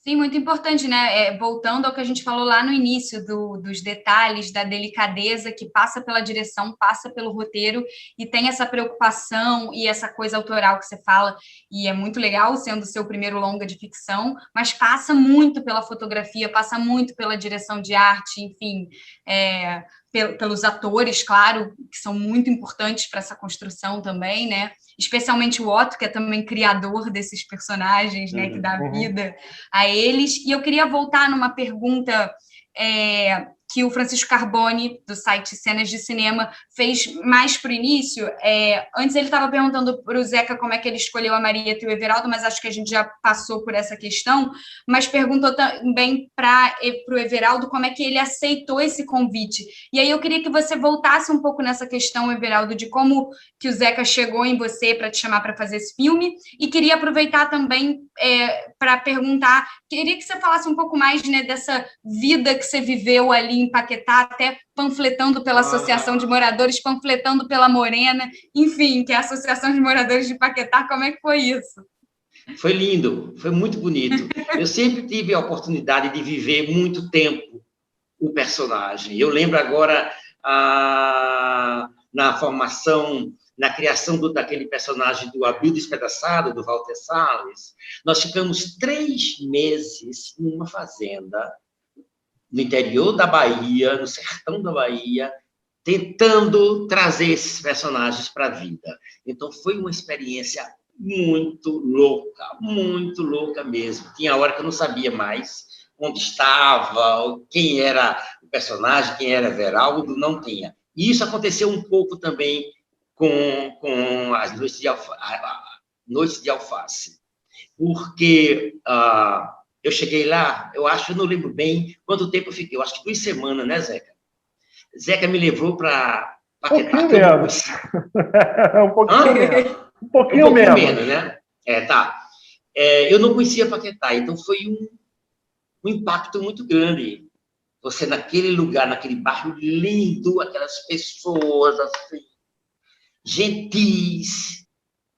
Sim, muito importante, né? Voltando ao que a gente falou lá no início, dos detalhes, da delicadeza que passa pela direção, passa pelo roteiro, e tem essa preocupação e essa coisa autoral que você fala, e é muito legal, sendo o seu primeiro longa de ficção, mas passa muito pela fotografia, passa muito pela direção de arte, enfim, pelos atores, claro, que são muito importantes para essa construção também, né? Especialmente o Otto, que é também criador desses personagens, né? Que dá vida a eles. E eu queria voltar numa pergunta que o Francisco Carboni, do site Cenas de Cinema, fez mais para o início. Antes ele estava perguntando para o Zeca como é que ele escolheu a Marieta e o Everaldo, mas acho que a gente já passou por essa questão, mas perguntou também para o Everaldo como é que ele aceitou esse convite. E aí eu queria que você voltasse um pouco nessa questão, Everaldo, de como que o Zeca chegou em você para te chamar para fazer esse filme, e queria aproveitar também para perguntar, queria que você falasse um pouco mais, né, dessa vida que você viveu ali em Paquetá, até panfletando pela Associação de Moradores, panfletando pela Morena, enfim, que é a Associação de Moradores de Paquetá. Como é que foi isso? Foi lindo, foi muito bonito. Eu sempre tive a oportunidade de viver muito tempo o personagem. Eu lembro agora, na formação, na criação daquele personagem do Abílio Despedaçado, do Walter Salles, nós ficamos 3 meses numa fazenda, no interior da Bahia, no sertão da Bahia, tentando trazer esses personagens para a vida. Então, foi uma experiência muito louca mesmo. Tinha hora que eu não sabia mais onde estava, quem era o personagem, quem era Everaldo, não tinha. E isso aconteceu um pouco também com as noites de alface. Porque eu cheguei lá, eu não lembro bem quanto tempo eu fiquei, eu acho que 2 semanas, né, Zeca? Zeca me levou para Paquetá. Um pouquinho menos, né? Tá. Eu não conhecia Paquetá, então foi um impacto muito grande. Você naquele lugar, naquele bairro lindo, aquelas pessoas assim, gentis,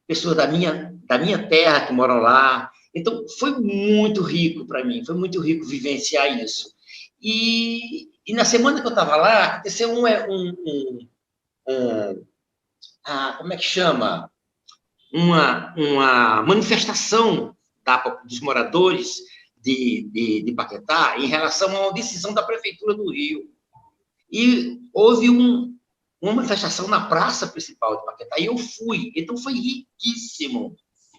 pessoas da minha terra que moram lá. Então, foi muito rico para mim, foi muito rico vivenciar isso. E na semana que eu estava lá, aconteceu como é que chama? Uma manifestação dos moradores de Paquetá em relação a uma decisão da Prefeitura do Rio. E houve uma manifestação na praça principal de Paquetá, e eu fui. Então, foi riquíssimo.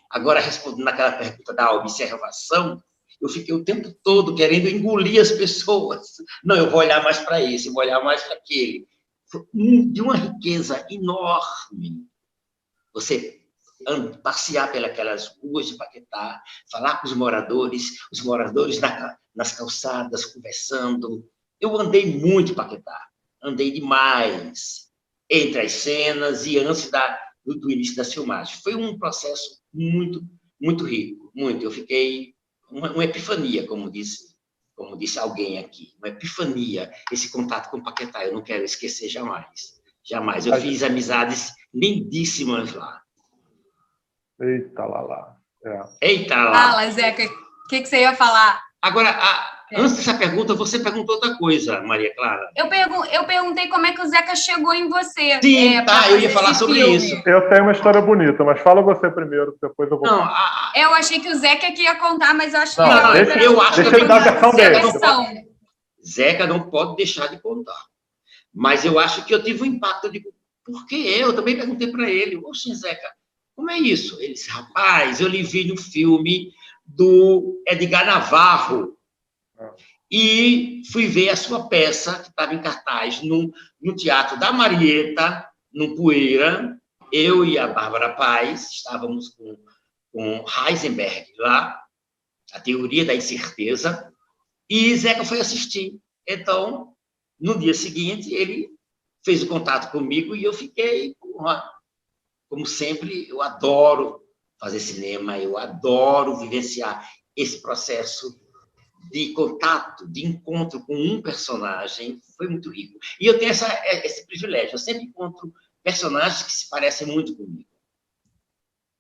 Agora, respondendo naquela pergunta da observação, eu fiquei o tempo todo querendo engolir as pessoas. Não, eu vou olhar mais para esse, eu vou olhar mais para aquele. Foi de uma riqueza enorme. Você passear pelas ruas de Paquetá, falar com os moradores nas calçadas, conversando. Eu andei muito em Paquetá, andei demais entre as cenas e antes do início das filmagens. Foi um processo muito, muito rico, muito. Eu fiquei uma epifania, como disse alguém aqui, uma epifania, esse contato com Paquetá, eu não quero esquecer jamais, jamais. Eu fiz amizades lindíssimas lá. Eita lá. Eita lá. Fala, Zeca, o que você ia falar? Agora, antes dessa pergunta, você perguntou outra coisa, Maria Clara. Eu perguntei como é que o Zeca chegou em você. Sim, eu ia falar sobre isso. Eu tenho uma história bonita, mas fala você primeiro, depois eu vou... Não, eu achei que o Zeca que ia contar, mas eu acho que... Eu acho que ele dar a versão dele. Zeca não pode deixar de contar. Mas eu acho que eu tive um impacto. Eu digo, por que eu? Eu também perguntei para ele. Oxe, Zeca, como é isso? Ele disse, rapaz, eu lhe vi no filme do Edgar Navarro e fui ver a sua peça, que estava em cartaz no Teatro da Marieta, no Poeira. Eu e a Bárbara Paz estávamos com Heisenberg lá, a teoria da incerteza, e Zeca foi assistir. Então, no dia seguinte, ele fez o contato comigo e eu fiquei, como sempre, eu adoro fazer cinema, eu adoro vivenciar esse processo de contato, de encontro com um personagem, foi muito rico. E eu tenho esse privilégio, eu sempre encontro personagens que se parecem muito comigo.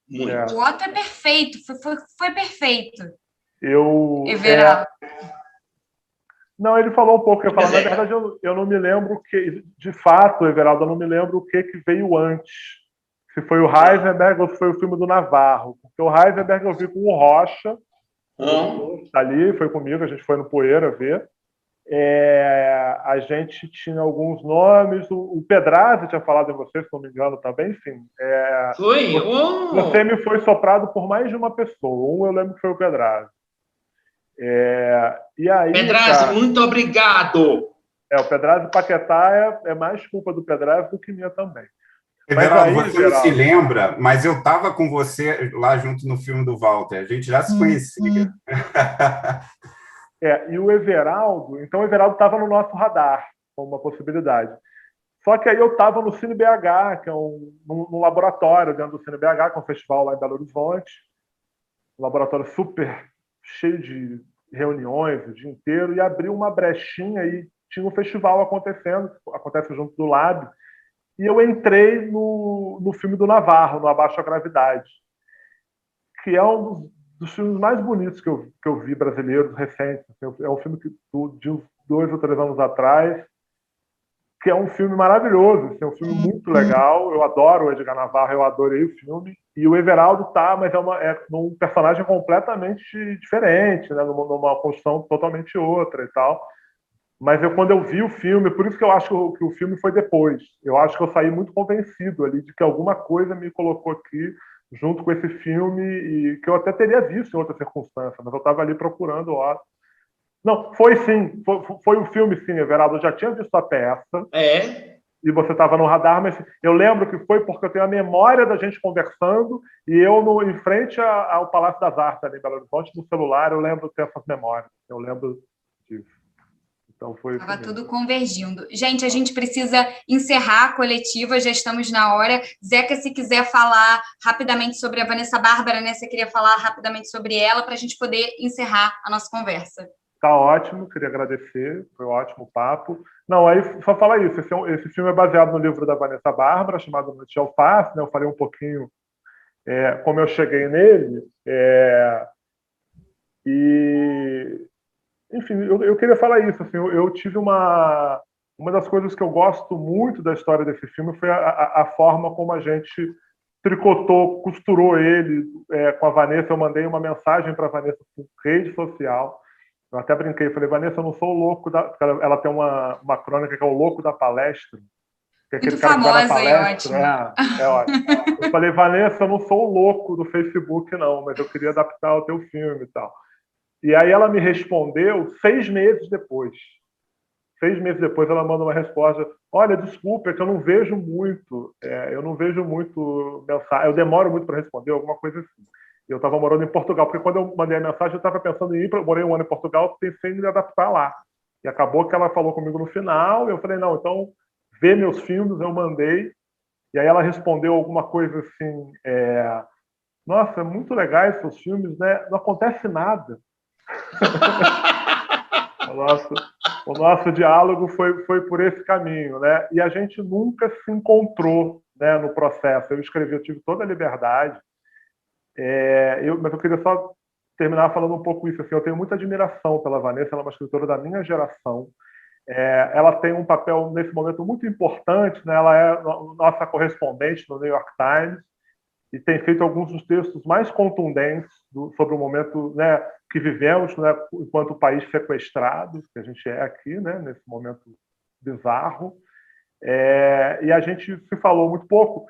Muito. O Otto é perfeito, foi perfeito. Everaldo. Não, ele falou um pouco, na verdade, eu não me lembro de fato, Everaldo, eu não me lembro o que veio antes. Se foi o Heisenberg ou se foi o filme do Navarro. Porque o Heisenberg eu vi com o Rocha, ali, foi comigo, a gente foi no Poeira ver. A gente tinha alguns nomes, o Pedrazzi tinha falado em você, se não me engano, também, enfim. Foi? Você me foi soprado por mais de uma pessoa. Eu lembro que foi o Pedrazzi. E aí, Pedrazzi, muito obrigado. O Pedraza e Paquetá é mais culpa do Pedraza do que minha também. Everaldo, você não se lembra, mas eu estava com você lá junto no filme do Walter. A gente já se conhecia. E o Everaldo... Então, o Everaldo estava no nosso radar, como uma possibilidade. Só que aí eu estava no Cine BH, que é um laboratório dentro do Cine BH, que é um festival lá em Belo Horizonte. Um laboratório super cheio de reuniões o dia inteiro, e abriu uma brechinha e tinha um festival acontecendo, acontece junto do Lab, e eu entrei no filme do Navarro, no Abaixo a Gravidade, que é um dos filmes mais bonitos que eu vi brasileiros recentes. É um filme de uns 2 ou 3 anos atrás, que é um filme maravilhoso, é um filme muito legal. Eu adoro o Edgar Navarro, eu adorei o filme. E o Everaldo mas é num personagem completamente diferente, né? numa construção totalmente outra e tal. Mas quando eu vi o filme, por isso que eu acho que o filme foi depois. Eu acho que eu saí muito convencido ali de que alguma coisa me colocou aqui junto com esse filme, e que eu até teria visto em outra circunstância, mas eu estava ali procurando. Não, foi sim. Foi o filme, sim, Everaldo. Eu já tinha visto a peça. E você estava no radar, mas eu lembro que foi porque eu tenho a memória da gente conversando e eu em frente ao Palácio das Artes, ali em Belo Horizonte, no celular. Eu lembro de ter essas memórias. Eu lembro disso. Então foi. Estava tudo convergindo. Gente, a gente precisa encerrar a coletiva, já estamos na hora. Zeca, se quiser falar rapidamente sobre a Vanessa Bárbara, né? Você queria falar rapidamente sobre ela para a gente poder encerrar a nossa conversa. Tá ótimo, queria agradecer, foi um ótimo papo. Não, aí só falar isso, esse filme é baseado no livro da Vanessa Bárbara, chamado Noite de Alface, né? Eu falei um pouquinho como eu cheguei nele, e, enfim, eu queria falar isso, assim, eu tive uma das coisas que eu gosto muito da história desse filme foi a forma como a gente tricotou, costurou ele com a Vanessa. Eu mandei uma mensagem para a Vanessa por rede social. Eu até brinquei, falei, Vanessa, eu não sou o louco da... Ela tem uma crônica que é o louco da palestra. Que é aquele muito cara famosa, que vai na palestra. é ótimo. Eu falei, Vanessa, eu não sou o louco do Facebook, não, mas eu queria adaptar o teu filme e tal. E aí ela me respondeu 6 meses depois. 6 meses depois ela manda uma resposta: olha, desculpa, é que eu não vejo muito mensagem, eu demoro muito para responder, alguma coisa assim. Eu estava morando em Portugal, porque quando eu mandei a mensagem, eu estava pensando em eu morei 1 ano em Portugal, pensei em me adaptar lá. E acabou que ela falou comigo no final, e eu falei, não, então, vê meus filmes, eu mandei. E aí ela respondeu alguma coisa assim, nossa, muito legais seus filmes, né? Não acontece nada. O nosso diálogo foi por esse caminho, né? E a gente nunca se encontrou, né, no processo. Eu tive toda a liberdade. Mas eu queria só terminar falando um pouco isso. Assim, eu tenho muita admiração pela Vanessa, ela é uma escritora da minha geração. Ela tem um papel, nesse momento, muito importante, né? Ela é nossa correspondente no New York Times e tem feito alguns dos textos mais contundentes sobre o momento, né, que vivemos, né, enquanto país sequestrado, que a gente é aqui, né, nesse momento bizarro. E a gente se falou muito pouco,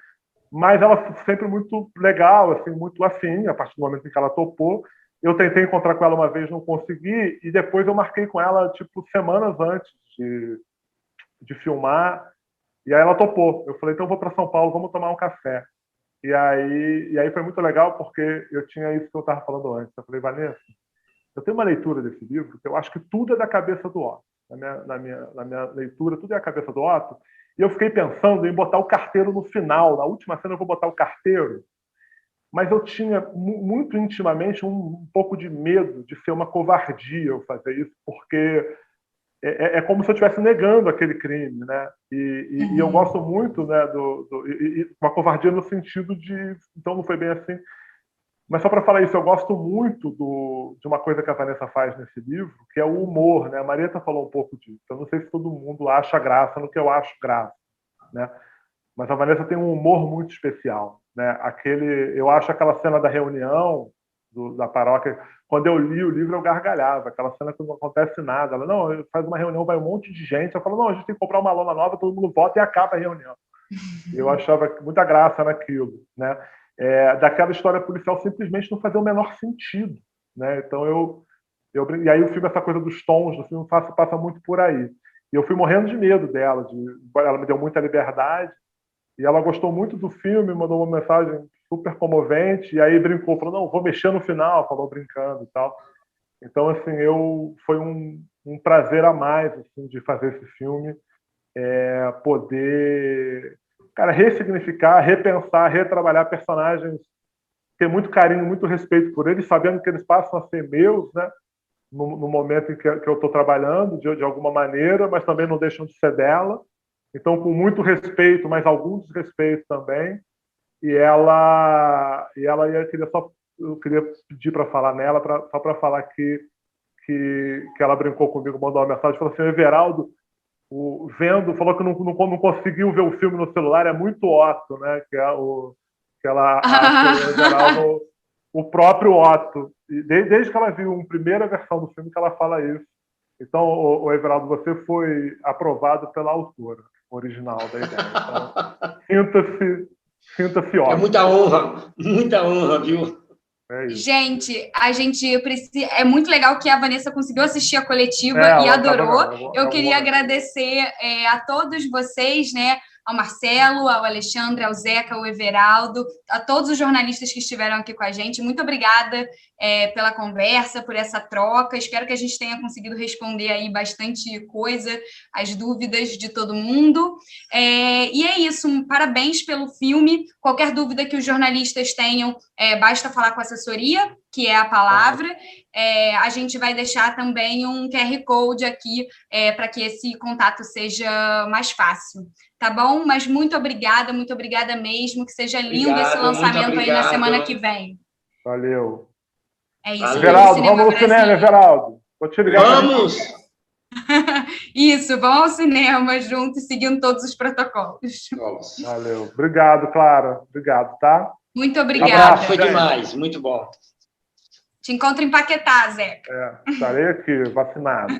mas ela sempre muito legal, assim, muito afim, a partir do momento em que ela topou. Eu tentei encontrar com ela uma vez, não consegui, e depois eu marquei com ela, tipo, semanas antes de filmar, e aí ela topou. Eu falei, então eu vou para São Paulo, vamos tomar um café. E aí foi muito legal, porque eu tinha isso que eu estava falando antes. Eu falei, Vanessa, eu tenho uma leitura desse livro que eu acho que tudo é da cabeça do Otto. Na minha leitura, tudo é a cabeça do Otto. E eu fiquei pensando em botar o carteiro no final. Na última cena eu vou botar o carteiro. Mas eu tinha muito intimamente um pouco de medo de ser uma covardia eu fazer isso, porque é como se eu estivesse negando aquele crime, né? E eu gosto muito, né, uma covardia no sentido de... Então não foi bem assim. Mas só para falar isso, eu gosto muito de uma coisa que a Vanessa faz nesse livro, que é o humor, né? A Marieta falou um pouco disso. Eu não sei se todo mundo acha graça no que eu acho graça, né? Mas a Vanessa tem um humor muito especial, né? Eu acho aquela cena da reunião da paróquia, quando eu li o livro eu gargalhava, aquela cena que não acontece nada. Ela, não, faz uma reunião, vai um monte de gente. Eu falo, não, a gente tem que comprar uma lona nova, todo mundo vota e acaba a reunião. Eu achava muita graça naquilo, né? Daquela história policial simplesmente não fazer o menor sentido, né? Então e aí o filme, essa coisa dos tons do filme passa muito por aí. E eu fui morrendo de medo dela. Ela me deu muita liberdade. E ela gostou muito do filme, mandou uma mensagem super comovente. E aí brincou, falou, não, vou mexer no final, falou brincando e tal. Então, assim, foi um prazer a mais assim, de fazer esse filme. Poder, cara, ressignificar, repensar, retrabalhar personagens, ter muito carinho, muito respeito por eles, sabendo que eles passam a ser meus, né? No momento em que eu estou trabalhando, de alguma maneira, mas também não deixam de ser dela. Então, com muito respeito, mas algum desrespeito também. Eu queria pedir para falar nela, só para falar que ela brincou comigo, mandou uma mensagem, falou assim, Everaldo, falou que não conseguiu ver o filme no celular, é muito Otto, né? Que ela acha o Everaldo o próprio Otto. E desde que ela viu a primeira versão do filme que ela fala isso. Então, o Everaldo, você foi aprovado pela autora original da ideia. Então, sinta-se Otto. É muita honra, viu? Gente, é muito legal que a Vanessa conseguiu assistir a coletiva e adorou. Eu queria agradecer a todos vocês, né? Ao Marcelo, ao Alexandre, ao Zeca, ao Everaldo, a todos os jornalistas que estiveram aqui com a gente. Muito obrigada pela conversa, por essa troca. Espero que a gente tenha conseguido responder aí bastante coisa, as dúvidas de todo mundo. E é isso, parabéns pelo filme. Qualquer dúvida que os jornalistas tenham, basta falar com a assessoria, que é a palavra. A gente vai deixar também um QR Code aqui para que esse contato seja mais fácil. Tá bom? Mas muito obrigada mesmo. Que seja lindo esse lançamento aí na semana que vem. Valeu. É isso. Everaldo, vamos no cinema, Everaldo. Vou te ligar. Vamos! Isso, vamos ao cinema juntos, seguindo todos os protocolos. Valeu. Obrigado, Clara. Obrigado, tá? Muito obrigada. Abraço, foi demais. Muito bom. Te encontro em Paquetá, Zeca. Estarei aqui, vacinado.